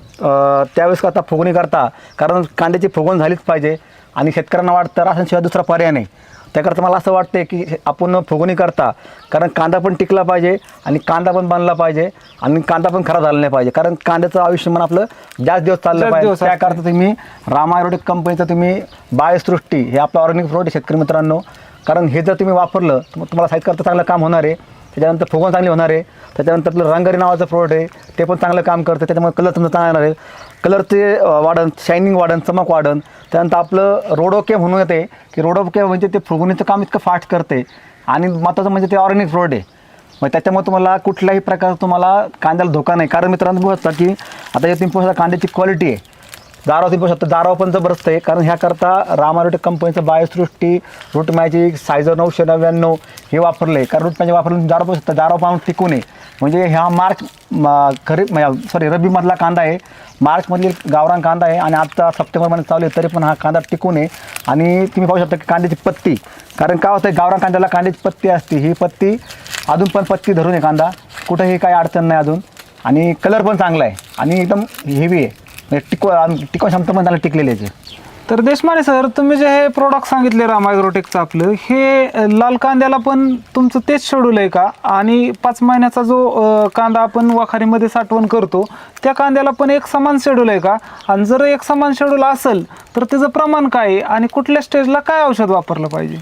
त्यावेळेस आता फुगवणी करता, कारण कांद्याची फुगवण झालीच पाहिजे आणि शेतकऱ्यांना वाटतं रासायनिकशिवाय दुसरा पर्याय नाही. त्याकरता मला असं वाटतं की आपण फुगवणी करता, कारण कांदा पण टिकला पाहिजे आणि कांदा पण बनला पाहिजे आणि कांदा पण खराब झाला नाही पाहिजे. कारण कांद्याचं आयुष्यमान आपलं जास्त दिवस चाललं पाहिजे. त्याकरता तुम्ही रामा ॲग्रोटेक कंपनीचं तुम्ही बायोसृष्टी हे आपलं ऑर्गॅनिक प्रोडक्ट शेतकरी मित्रांनो, कारण हे जर तुम्ही वापरलं तर तुम्हाला साईज करता चांगलं काम होणार आहे. त्याच्यानंतर फुगवण चांगली होणार आहे. त्याच्यानंतर आपलं रंगरी नावाचं प्रोडक्ट आहे ते पण चांगलं काम करतं. त्याच्यामुळे कलर तुमचं चांगला येणार आहे, कलरचे वाढन, शायनिंग वाढन, चमक वाढन. त्यानंतर आपलं रोडोके म्हणून येते की रोडोके म्हणजे ते फुगवणीचं काम इतकं फास्ट करते आणि महत्त्वाचं म्हणजे ते ऑर्गॅनिक प्रोडक्ट आहे. मग त्याच्यामुळे तुम्हाला कुठल्याही प्रकारचा तुम्हाला कांद्याला धोका नाही. कारण मित्रांनो बघता की आता या 3 कांद्याची क्वालिटी आहे, दाराव 3 शकतो, दाराव पण जबरदस्त आहे. कारण ह्याकरता रामा ॲग्रोटेक कंपनीचं बायोसृष्टी रूट मॅजिक सायझर 999 हे वापरलं आहे. कारण रूट मॅजिक वापरून दाराव पण शकतं, दाराव पाहून टिकू नये. म्हणजे ह्या रब्बीमधला कांदा आहे, मार्चमधली गावरान कांदा आहे आणि आता सप्टेंबर महिन्यात चालू आहे तरी पण हा कांदा टिकू नये. आणि तुम्ही पाहू शकता की कांद्याची पत्ती, कारण काय होतं गावरान कांद्याला कांद्याची पत्ती असते, ही पत्ती अजून पण पत्ती धरून आहे कांदा, कुठंही काही अडचण नाही अजून. आणि कलर पण चांगला आहे आणि एकदम हेवी आहे, म्हणजे टिकवा क्षमता पण त्याला टिकलेली आहे. तर देशमाने सर, तुम्ही जे हे प्रोडक्ट सांगितले राम ॲग्रोटेकचं आपलं, हे लाल कांद्याला पण तुमचं तेच शेड्यूल आहे का? आणि 5 महिन्याचा जो कांदा आपण वाखारीमध्ये साठवण करतो त्या कांद्याला पण एक समान शेड्यूल आहे का? आणि जर एक समान शेड्यूल असेल तर त्याचं प्रमाण काय आहे आणि कुठल्या स्टेजला काय औषध वापरलं पाहिजे?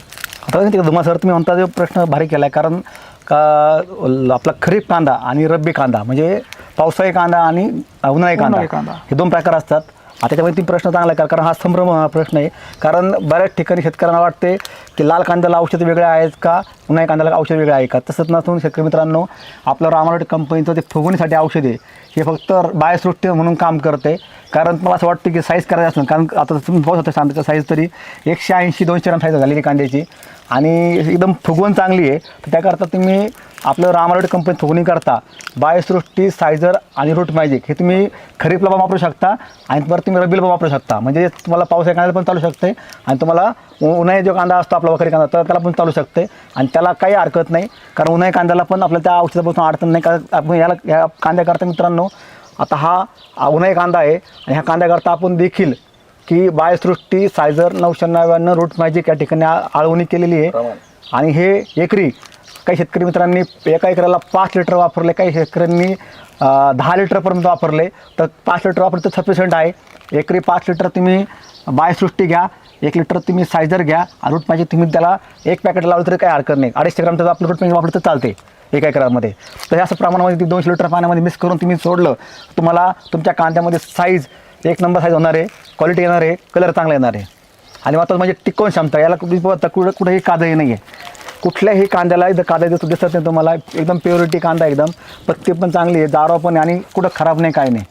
आता तुम्हाला सर, तुम्ही म्हणता जो प्रश्न भारी केला आहे, कारण का आपला खरीप कांदा आणि रब्बी कांदा म्हणजे पावसाळी कांदा आणि उन्हाळी कांदा हे 2 प्रकार असतात. आता त्याच्यामध्ये ती प्रश्न चांगला आहे, कारण हा संभ्रम प्रश्न आहे. कारण बऱ्याच ठिकाणी शेतकऱ्यांना वाटते की लाल कांद्याला औषध वेगळे आहेत का, उन्हाळी कांद्याला औषध वेगळे आहे का. तसंच नसून शेतकरी मित्रांनो, आपलं राम ॲग्रोटेक कंपनीचं ते फुगवणीसाठी औषध आहे, हे फक्त बायोसृष्टी म्हणून काम करते. कारण मला असं वाटतं की साईज करायचं असलं, कारण आता तुम्ही पाहू शकता कांद्याचं साईज तरी 180-200 ग्राम साईज झालेली कांद्याची आणि एकदम फुगवण चांगली आहे. तर त्याकरता तुम्ही आपलं राम ॲग्रोटेक कंपनी फुगवणी करता बायोसृष्टी, सायझर आणि रूट मॅजिक हे तुम्ही खरीपला पण वापरू शकता आणि परत तुम्ही रब्बीला पण वापरू शकता. म्हणजे तुम्हाला पावसाळ्या कांद्याला पण चालू शकते आणि तुम्हाला उन्हाळी जो कांदा असतो आपला वखरी कांदा, तर त्याला पण चालू शकते आणि त्याला काही हरकत नाही. कारण उन्हाळी कांद्याला पण आपल्याला त्या औषधापासून अडचण नाही. कारण आपण या कांद्याकरता मित्रांनो, आता हा उन्हाळी कांदा आहे आणि ह्या कांद्याकरता आपण देखील की बायोसृष्टी, सायझर 999 रूट मॅजिक या ठिकाणी आळवणी केलेली आहे. आणि हे एकरी काही शेतकरी मित्रांनी एका एकराला 5 लिटर वापरले, काही शेतकऱ्यांनी 10 लिटरपर्यंत वापरले. तर 5 लिटर वापरलं तर सफिशियंट आहे. एकरी 5 लिटर तुम्ही बायोसृष्टी घ्या, 1 लिटर तुम्ही सायझर घ्या आणि रूट मॅजिक तुम्ही त्याला 1 पॅकेट लावलं तरी काही हरकत नाही. 250 ग्राम तर आपलं रूट मॅजिक वापरलं तर चालते एका एकरामध्ये. तर हे असं प्रमाणामध्ये 200 लिटर पाण्यामध्ये मिक्स करून तुम्ही सोडलं, तुम्हाला तुमच्या कांद्यामध्ये साईज 1 नंबर साईज होणार आहे, क्वालिटी येणार आहे, कलर चांगला येणार आहे. आणि मात्र म्हणजे टिकवून क्षमता, याला कुठेही कादळी नाही आहे. कुठल्याही कांद्याला इथं कांदा दिसत नाही तुम्हाला, एकदम प्युरिटी कांदा, एकदम पत्ती पण चांगली आहे, दारवा पण आणि कुठं खराब नाही, काय नाही,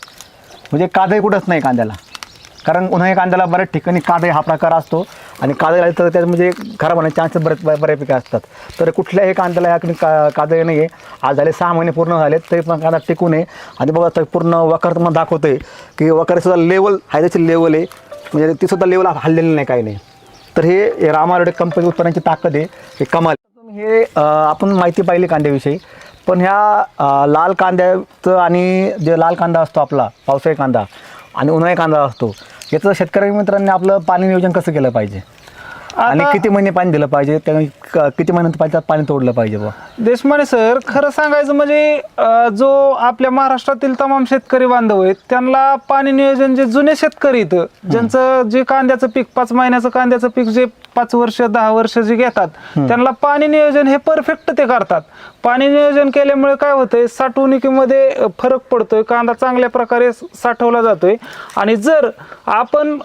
म्हणजे कादळी कुठंच नाही कांद्याला. कारण उन्हाळी कांद्याला बऱ्याच ठिकाणी कादळी हा प्रकार असतो आणि कादळी आली तर त्यात म्हणजे खराब होण्याचे चान्सेस बऱ्यापैकी असतात. तर कुठल्याही कांद्याला ह्या कादळी नाही आहे. आज झाले 6 महिने पूर्ण झाले तरी पण कांदा टिकून आहे. आणि बघा तर पूर्ण वकर तुम्हाला दाखवतो आहे की वकरसुद्धा लेवल आहे, त्याची लेवल आहे, म्हणजे तीसुद्धा लेवल हल्लेली नाही, काही नाही. तर हे राम ॲग्रोटेक कंपनी उत्पादनाची ताकद आहे, हे कमाल. हे आपण माहिती पाहिली कांद्याविषयी, पण ह्या लाल कांद्याचं आणि जे लाल कांदा असतो आपला पावसाळी कांदा आणि उन्हाळी कांदा असतो, याचं शेतकरी मित्रांनी आपलं पाणी नियोजन कसं केलं पाहिजे आणि किती महिने पाणी दिलं पाहिजे, त्या किती महिन्यात पाणी तोडलं पाहिजे? बा देशमाने सर, खरं सांगायचं म्हणजे जो आपल्या महाराष्ट्रातील तमाम शेतकरी बांधव आहेत त्यांना पाणी नियोजन, जे जुने शेतकरी इथं ज्यांचं जे कांद्याचं पीक 5 महिन्याचं कांद्याचं पीक जे 5 वर्ष 10 वर्ष जे घेतात, त्यांना पाणी नियोजन हे परफेक्ट ते करतात. पाणी नियोजन केल्यामुळे काय होतंय, साठवणुकीमध्ये फरक पडतोय, कांदा चांगल्या प्रकारे साठवला जातोय. आणि जर आपण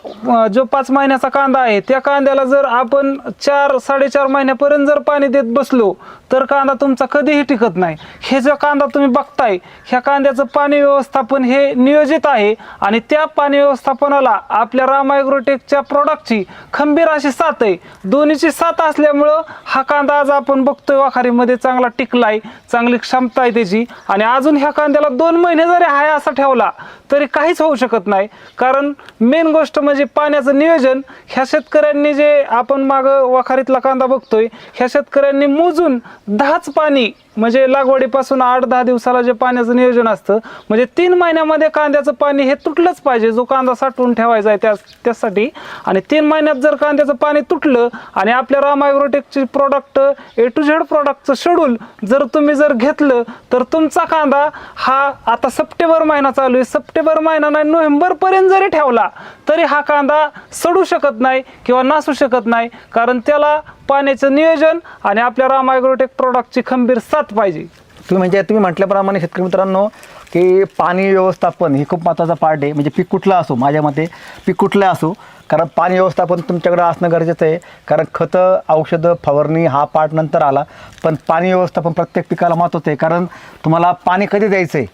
जो 5 महिन्याचा कांदा आहे त्या कांद्याला जर आपण 4-4.5 महिन्यापर्यंत जर पाणी देत बसलो तर कांदा तुमचा कधीही टिकत नाही. हे जो कांदा तुम्ही बघताय, ह्या कांद्याचं पाणी व्यवस्थापन हे नियोजित आहे आणि त्या पाणी व्यवस्थापनाला आपल्या राम ॲग्रोटेकच्या प्रोडक्टची खंबीर अशी साथ आहे. दोन्हीची साथ असल्यामुळं हा कांदा आज आपण बघतोय वाखारीमध्ये चांगला टिकलाय, चांगली क्षमता आहे त्याची. आणि अजून ह्या कांद्याला 2 महिने जरी हाय असा ठेवला तरी काहीच होऊ शकत नाही. कारण मेन गोष्ट म्हणजे पाण्याचं नियोजन. ह्या शेतकऱ्यांनी जे आपण मागं वाखारीतला कांदा बघतोय, ह्या शेतकऱ्यांनी मोजून 10च पाणी, म्हणजे लागवडीपासून 8-10 दिवसाला जे पाण्याचं नियोजन असतं, म्हणजे 3 महिन्यामध्ये कांद्याचं पाणी हे तुटलंच पाहिजे, जो कांदा साठवून ठेवायचा आहे त्यासाठी. आणि 3 महिन्यात जर कांद्याचं पाणी तुटलं आणि आपल्या राम ॲग्रोटेकची प्रोडक्ट A to Z प्रोडक्टचं शेड्यूल जर तुम्ही घेतलं तर तुमचा कांदा हा आता सप्टेंबर महिना चालू आहे, सप्टेंबर महिना नाही नोव्हेंबरपर्यंत जरी ठेवला तरी हा कांदा सडू शकत नाही किंवा नासू शकत नाही. कारण त्याला पाण्याचं नियोजन आणि आपल्या राम ॲग्रोटेक प्रोडक्टची खंबीर साथ पाहिजे. तुम्ही म्हटल्याप्रमाणे शेतकरी मित्रांनो की पाणी व्यवस्थापन ही खूप महत्त्वाचा पार्ट आहे. म्हणजे पीक कुठलं असो, माझ्या मते पीक कुठलं असो, कारण पाणी व्यवस्थापन तुमच्याकडे असणं गरजेचं आहे. कारण खतं, औषधं, फवारणी हा पार्ट नंतर आला, पण पाणी व्यवस्थापन प्रत्येक पिकाला महत्त्वाचं आहे. कारण तुम्हाला पाणी कधी द्यायचं आहे,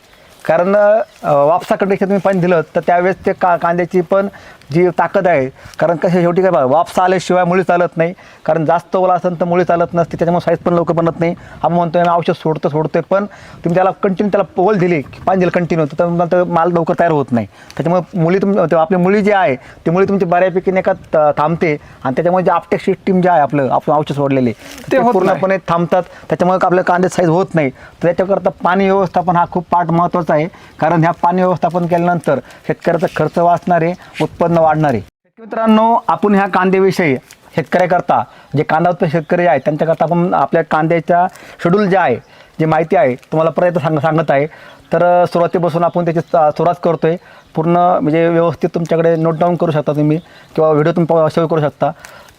कारण वापसाकडे तुम्ही पाणी दिलं तर त्यावेळेस ते कांद्याची पण जी ताकद आहे, कारण कसं शेवटी काय बघा, वापसा आल्याशिवाय मुळी चालत नाही. कारण जास्त ओला असेल तर मुळी चालत नसते, त्याच्यामुळे साईज पण लवकर बनत नाही. आपण म्हणतोय औषध सोडतोय, पण तुम्ही त्याला कंटिन्यू त्याला ओल दिली, पाणी दिलं कंटिन्यू, तर माल लवकर तयार होत नाही. त्याच्यामुळे मुळी आपली मुळी जी आहे ती मुळी तुमची बऱ्यापैकी नाही का थांबते आणि त्याच्यामुळे जे आपटेक सिस्टीम जे आहे आपण औषध सोडलेले ते पूर्णपणे थांबतात. त्याच्यामुळे आपल्या कांद्याची साईज होत नाही. तर त्याच्याकरता पाणी व्यवस्थापन हा खूप पार्ट महत्त्वाचा आहे. कारण ह्या पाणी व्यवस्थापन केल्यानंतर शेतकऱ्याचा खर्च वाचणार आहे, उत्पन्न वाढणार आहे. मित्रांनो, आपण ह्या कांद्याविषयी शेतकऱ्याकरता जे कांदा उत्पादक शेतकरी आहेत त्यांच्याकरता आपण आपल्या कांद्याच्या शेड्यूल जे आहे, जी माहिती आहे तुम्हाला परत सांगत आहे. तर सुरुवातीपासून आपण त्याची सुरुवात करतो आहे. पूर्ण म्हणजे व्यवस्थित तुमच्याकडे नोट डाऊन करू शकता तुम्ही किंवा व्हिडिओ तुम्ही सेव्ह करू शकता.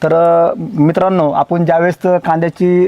तर मित्रांनो, आपण ज्यावेळेस कांद्याची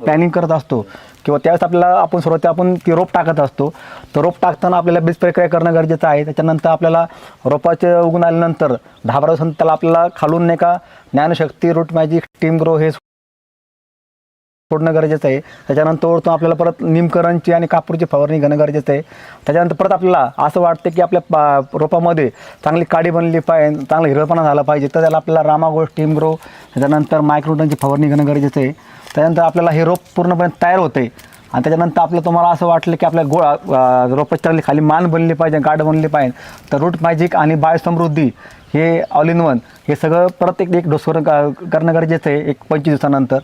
प्लॅनिंग करत असतो किंवा त्यावेळेस आपल्याला आपण ती रोप टाकत असतो. तर रोप टाकताना आपल्याला बीज प्रक्रिया करणं गरजेचं आहे. त्याच्यानंतर आपल्याला रोपाचे उगून आल्यानंतर 10-12 दिवसांनी त्याला आपल्याला खालून नाही का ज्ञानशक्ती, रूट मॅजिक, टीम ग्रो हे सोडणं गरजेचं आहे. त्याच्यानंतर तो आपल्याला परत निमकरणची आणि कापूरची फवारणी घेणं गरजेचं आहे. त्याच्यानंतर परत आपल्याला असं वाटतं की आपल्या रोपामध्ये चांगली काडी बनली पाहिजे, चांगला हिरवपणा झाला पाहिजे, तर त्याला आपल्याला रामागोल्ड, टीम ग्रो, त्याच्यानंतर मायक्रोटनची फवारणी घेणं गरजेचं आहे. त्याच्यानंतर आपल्याला हे रोप पूर्णपणे तयार होते आणि त्याच्यानंतर तुम्हाला असं वाटलं की आपल्या रोपाची चांगली खाली मान बनली पाहिजे, गाठ बनली पाहिजे, तर रूट मॅजिक आणि बायोसमृद्धी हे ऑल इन वन हे सगळं परत एक डोस करणं गरजेचं आहे 25 दिवसानंतर.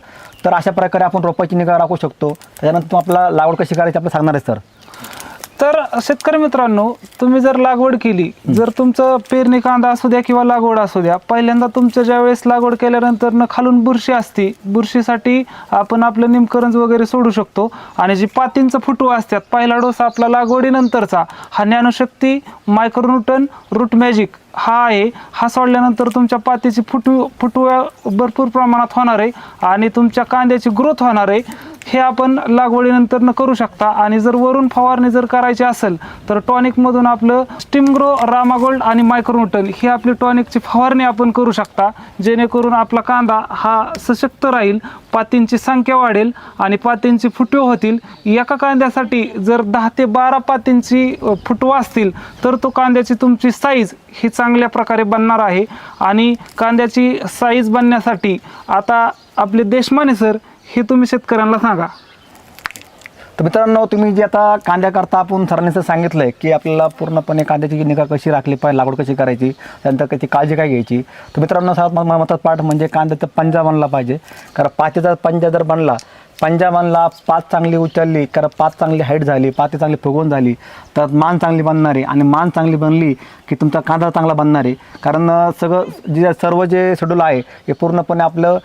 तर अशा प्रकारे आपण रोपाची निगा राखू शकतो. त्याच्यानंतर आपल्याला लागवड कशी करायची आपल्याला सांगणार आहे सर. तर शेतकरी मित्रांनो, तुम्ही जर लागवड केली, जर तुमचं पेरणी कांदा असू द्या किंवा लागवड असू द्या, पहिल्यांदा तुमच्या ज्यावेळेस लागवड केल्यानंतर खालून बुरशी असते, बुरशीसाठी आपण आपलं निमकरंज वगैरे सोडू शकतो. आणि जी पातींचं फुटवा असतात, पहिला डोस आपला लागवडीनंतरचा हा ज्ञानशक्ती, मायक्रोन्यूटन, रूट मॅजिक हा आहे. हा सोडल्यानंतर तुमच्या पातीची फुटवा भरपूर प्रमाणात होणार आहे आणि तुमच्या कांद्याची ग्रोथ होणार आहे. हे आपण लागवडीनंतर करू शकता. आणि जर वरून फवारणी जर करायची असेल तर टॉनिकमधून आपलं स्टीम ग्रो, रामागोल्ड आणि मायक्रोन्यूटन ही आपली टॉनिकची फवारणी आपण करू शकता, जेणेकरून आपला कांदा हा सशक्त राहील, पातींची संख्या वाढेल आणि पातींची फुटवे होतील. एका कांद्यासाठी जर 10 ते 12 पातींची फुटवा असतील तर तो कांद्याची तुमची साईज ही चांगल्या प्रकारे बनणार आहे. आणि कांद्याची साईज बनण्यासाठी आता आपले देशमाने सर हे तुम्ही शेतकऱ्यांना सांगा. तर मित्रांनो, तुम्ही जे आता कांद्याकरता आपण सरांनी सांगितलं आहे की आपल्याला पूर्णपणे कांद्याची निगा कशी राखली पाहिजे, लागवड कशी करायची, त्यानंतर त्याची काळजी काय घ्यायची. तर मित्रांनो, सर्वात महत्त्वाचा पाठ म्हणजे कांद्याचा पंजा बनला पाहिजे. कारण पातीचा पंजा जर बनला, पंजा बनला, पात चांगली उचलली, कारण पात चांगली हाईट झाली, पाती चांगली फुगवून झाली, तर मान चांगली बनणार आहे. आणि मान चांगली बनली की तुमचा कांदा चांगला बनणार आहे. कारण सर्व जे शेड्यूल आहे हे पूर्णपणे आपलं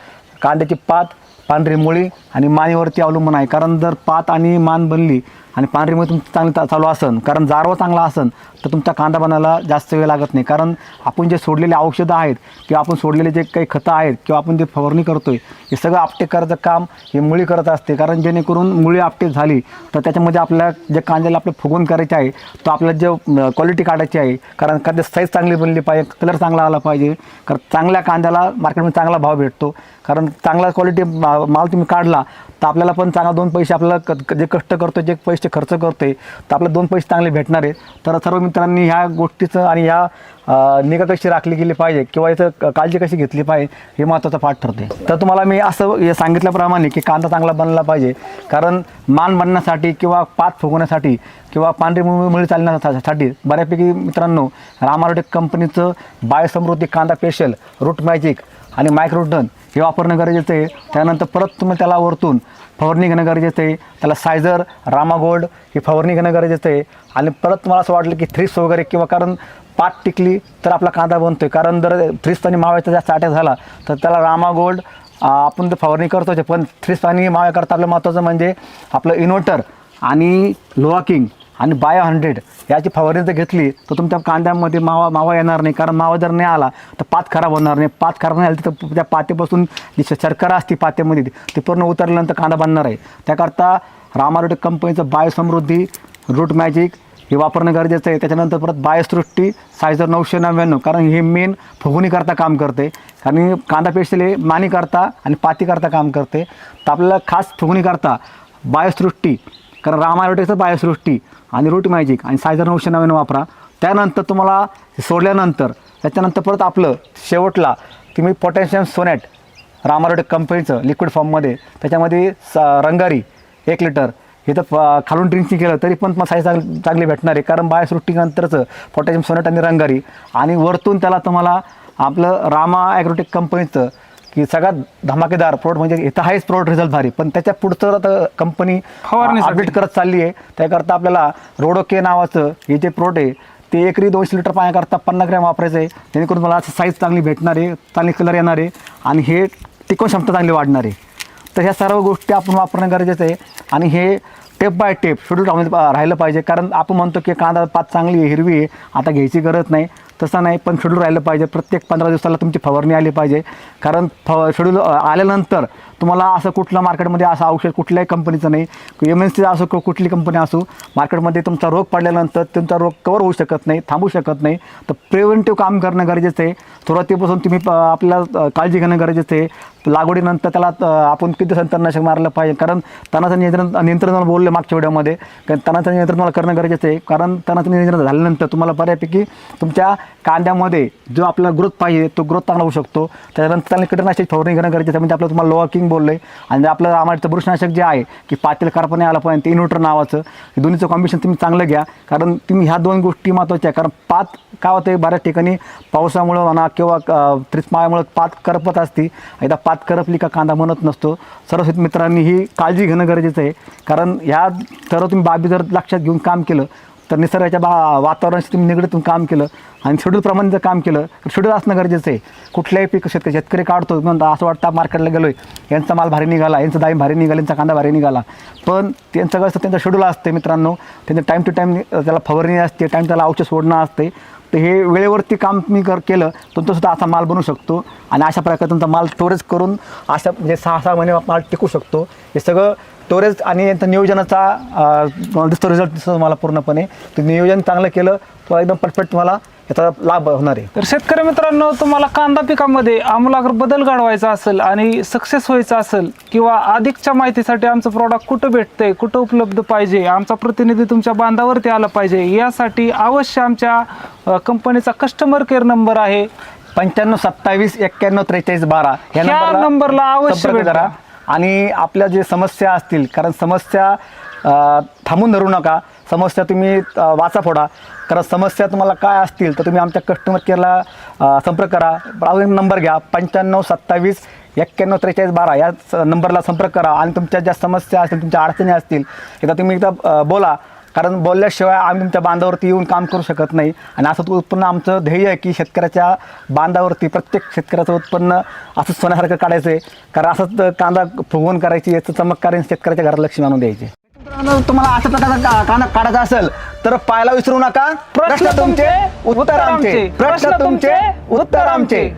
कांद्याची पात, पांढरी मुळी आणि मानेवरती अवलंबून आहे. कारण जर पात आणि मान बनली आणि पांढरी मुळी तुमची चांगली चालू असेल, कारण जारवा चांगला असेल, तर तुमचा कांदा बनायला जास्त वेळ लागत नाही. कारण आपण जे सोडलेले औषधं आहेत किंवा आपण सोडलेले जे काही खतं आहेत किंवा आपण जे फवारणी करतो आहे हे सगळं आपटे करायचं काम हे मुळी करत असते. कारण जेणेकरून मुळी आपटे झाली तर त्याच्यामध्ये आपल्या जे कांद्याला आपलं फुगवून करायचे आहे, तो आपल्याला जे क्वालिटी काढायची आहे, कारण कांद्या साईज चांगली बनली पाहिजे, कलर चांगला आला पाहिजे. कारण चांगल्या कांद्याला मार्केटमध्ये चांगला भाव भेटतो. कारण चांगला क्वालिटी माल तुम्ही काढला तर आपल्याला पण चांगला 2 पैसे आपल्याला जे कष्ट करतो, जे पैसे खर्च करतोय, तर आपल्याला 2 पैसे चांगले भेटणार आहेत. तर सर्व मित्रांनी ह्या गोष्टीचं आणि ह्या निगा कशी राखली गेली पाहिजे किंवा याचं काळजी कशी घेतली पाहिजे हे महत्त्वाचा पाठ ठरते. तर तुम्हाला मी असं सांगितल्याप्रमाणे की कांदा चांगला बनला पाहिजे. कारण मान बनण्यासाठी किंवा पात फुगवण्यासाठी किंवा पांढरी मुळी चालण्यासाठी बऱ्यापैकी मित्रांनो रामारोटेक कंपनीचं बायोसमृद्धी कांदा स्पेशल, रूट मॅजिक आणि मायक्रोटन हे वापरणं गरजेचं आहे. त्यानंतर परत तुम्ही त्याला वरतून फवारणी घेणं गरजेचं आहे. त्याला सायझर, रामागोल्ड ही फवारणी घेणं गरजेचं आहे. आणि परत तुम्हाला असं वाटलं की थ्रिप्स वगैरे किंवा कारण पात टिकली तर आपला कांदा बनतो आहे. कारण जर थ्रिप्स आणि माव्याचा जास्त अटॅक झाला तर त्याला रामागोल्ड आपण तर फवारणी करतोच, पण थ्रिप्स आणि माव्याकरता आपलं महत्त्वाचं म्हणजे आपलं इन्व्हर्टर आणि लोहाकिंग आणि बायो 100 याची फवारणी जर घेतली तर तुमच्या कांद्यामध्ये मावा येणार नाही. कारण मावा जर नाही आला तर पात खराब होणार नाही. पात खराब नाही आली तर त्या पातेपासून जी शर्करा असते पात्यामध्ये ती पूर्ण उतरल्यानंतर कांदा बनणार आहे. त्याकरता रामारोटेक कंपनीचं बायोसमृद्धी, रूट मॅजिक हे वापरणं गरजेचं आहे. त्याच्यानंतर परत बायोसृष्टी सायझर 999, कारण हे मेन फुगवणीकरता काम करते. कारण कांदा पेशल हे मानीकरता आणि पातीकरता काम करते. तर आपल्याला खास फुगवणीकरता बायोसृष्टी, कारण रामारोटेकचं बायोसृष्टी आणि रूट मॅजिक आणि सायझर 999 वापरा. त्यानंतर तुम्हाला सोडल्यानंतर त्याच्यानंतर परत आपलं शेवटला तुम्ही पोटॅशियम सोनेट रामारोटेक कंपनीचं लिक्विड फॉर्ममध्ये, त्याच्यामध्ये रंगारी 1 लिटर हे तर खालून ड्रिंकिंग केलं तरी पण तुम्हाला साईज चांगली भेटणार आहे. कारण बायोसृष्टीनंतरचं पोटॅशियम सोनेट आणि रंगारी आणि वरतून त्याला तुम्हाला आपलं रामा ॲग्रोटेक कंपनीचं की सगळ्यात धमाकेदार प्रोडक्ट म्हणजे इथं आहेच प्रोडक्ट रिझल्ट भारी, पण त्याच्या पुढचं आता कंपनी अपडेट करत चालली आहे. त्याकरता आपल्याला रोडोके नावाचं हे जे प्रोडक्ट आहे ते एकरी 200 लिटर पाण्याकरता 50 ग्रॅम वापरायचं आहे, जेणेकरून मला असं साईज चांगली भेटणार आहे, चांगली कलर येणार आहे आणि हे टिकवून क्षमता चांगली वाढणार आहे. तर ह्या सर्व गोष्टी आपण वापरणं गरजेचं आहे आणि हे टेप बाय टेप शेड्यूल राहिलं पाहिजे. कारण आपण म्हणतो की कांदा पात चांगली आहे, हिरवी आहे, आता घ्यायची गरज नाही, तसं नाही, पण शेड्यूल राहिलं पाहिजे. प्रत्येक 15 दिवसाला तुमची फवारणी आली पाहिजे. कारण शेड्यूल आल्यानंतर तुम्हाला असं कुठलं मार्केटमध्ये असं औषध कुठल्याही कंपनीचं नाही, MNC असो किंवा कुठली कंपनी असो, मार्केटमध्ये तुमचा रोग पडल्यानंतर तुमचा रोग कवर होऊ शकत नाही, थांबू शकत नाही. तर प्रिव्हेंटिव्ह काम करणं गरजेचं आहे. सुरुवातीपासून तुम्ही आपल्याला काळजी घेणं गरजेचं आहे. लागवडीनंतर त्याला आपण किती तणनाशक मारलं पाहिजे, कारण तणाचं नियंत्रण मला बोललं मागच्या व्हिडिओमध्ये, कारण तणाचं नियंत्रण मला करणं गरजेचं आहे. कारण तणाचं नियंत्रण झाल्यानंतर तुम्हाला बऱ्यापैकी तुमच्या कांद्यामध्ये जो आपला ग्रोथ पाहिजे तो ग्रोथ चांगला होऊ शकतो. त्याच्यानंतर चांगली कीटकनाशक फवारणी घेणं गरजेचं आहे. म्हणजे आपलं तुम्हाला लोवा किंग बोललं आहे आणि आपलं आम्हाला बुरशीनाशक जे आहे की पातेल कार्बन आलं पाहिजे, ते इन्व्हर्टर नावाचं, हे दोन्हीचं कॉम्बिनेशन तुम्ही चांगलं घ्या. कारण तुम्ही ह्या 2 गोष्टी महत्त्वाच्या आहे. कारण पात काय होतं आहे, बऱ्याच ठिकाणी पावसामुळं म्हणा किंवा त्रिस्माळ्यामुळं पात करपत असते. एकदा पात करपली का कांदा म्हणत नसतो. सर्व शेतकरी मित्रांनी ही काळजी घेणं गरजेचं आहे. कारण ह्या सर्व तुम्ही बाबी जर लक्षात घेऊन काम केलं तर निसर्गाच्या वातावरणाशी तुम्ही निगडीतून काम केलं आणि शेड्यूलप्रमाणे जर काम केलं तर शेड्यूल असणं गरजेचं आहे. कुठल्याही पीक शेतकरी काढतो म्हणतो असं वाटतं मार्केटला गेलो आहे, यांचा माल भारी निघाला, यांचं डाळिंब भारी निघाला, यांचा कांदा भारी निघाला, पण त्यांचं कसं त्यांचं शेड्यूल असते मित्रांनो. त्यांचं टाईम टू टाईम त्याला फवारणी असते, टाईम त्याला औषध सोडणं असते. तर हे वेळेवरती काम मी केलं तुमचासुद्धा असा माल बनवू शकतो आणि अशा प्रकारे तुमचा माल स्टोरेज करून अशा म्हणजे 6-6 महिने माल टिकू शकतो. हे सगळं स्टोरेज आणि यांचा नियोजनाचा दिसतो रिझल्ट दिसतो तुम्हाला पूर्णपणे. तर नियोजन चांगलं केलं तर एकदम परफेक्ट तुम्हाला याचा लाभ होणार आहे. तर शेतकरी मित्रांनो, तुम्हाला कांदा पिकामध्ये आमूलाग्र बदल घडवायचा असेल आणि सक्सेस व्हायचा असेल किंवा अधिकच्या माहितीसाठी आमचं प्रॉडक्ट कुठं भेटतंय, कुठं उपलब्ध पाहिजे, आमचा प्रतिनिधी तुमच्या बांधावरती आला पाहिजे, यासाठी अवश्य आमच्या कंपनीचा कस्टमर केअर नंबर आहे 95 27 91 43 12 ह्या नंबरला अवश्य संपर्क भेटा. करा. आणि आपल्या जे समस्या असतील, कारण समस्या थांबून धरू नका, समस्या तुम्ही वाचा फोडा. कारण समस्या तुम्हाला काय असतील तर तुम्ही आमच्या कस्टमर केअरला संपर्क करा. नंबर घ्या 95 27 91 43 12 या नंबरला संपर्क करा आणि तुमच्या ज्या समस्या असतील, तुमच्या अडचणी असतील, एकदा तुम्ही एकदा बोला. कारण बोलल्याशिवाय आम्ही तुमच्या बांधावरती येऊन काम करू शकत नाही. आणि असं उत्पन्न आमचं ध्येय आहे की शेतकऱ्याच्या बांधावरती प्रत्येक शेतकऱ्याचं उत्पन्न असं सोन्यासारखं काढायचं आहे. कारण असंच कांदा फुगवून करायची, याचं चमत्कार शेतकऱ्याच्या घरात लक्ष्मी आणून द्यायचे. तुम्हाला अशा प्रकारचा कांदा काढायचा असेल तर पाहायला विसरू नका. प्रश्न तुमचे उत्तर आमचे, प्रश्न तुमचे उत्तर आमचे.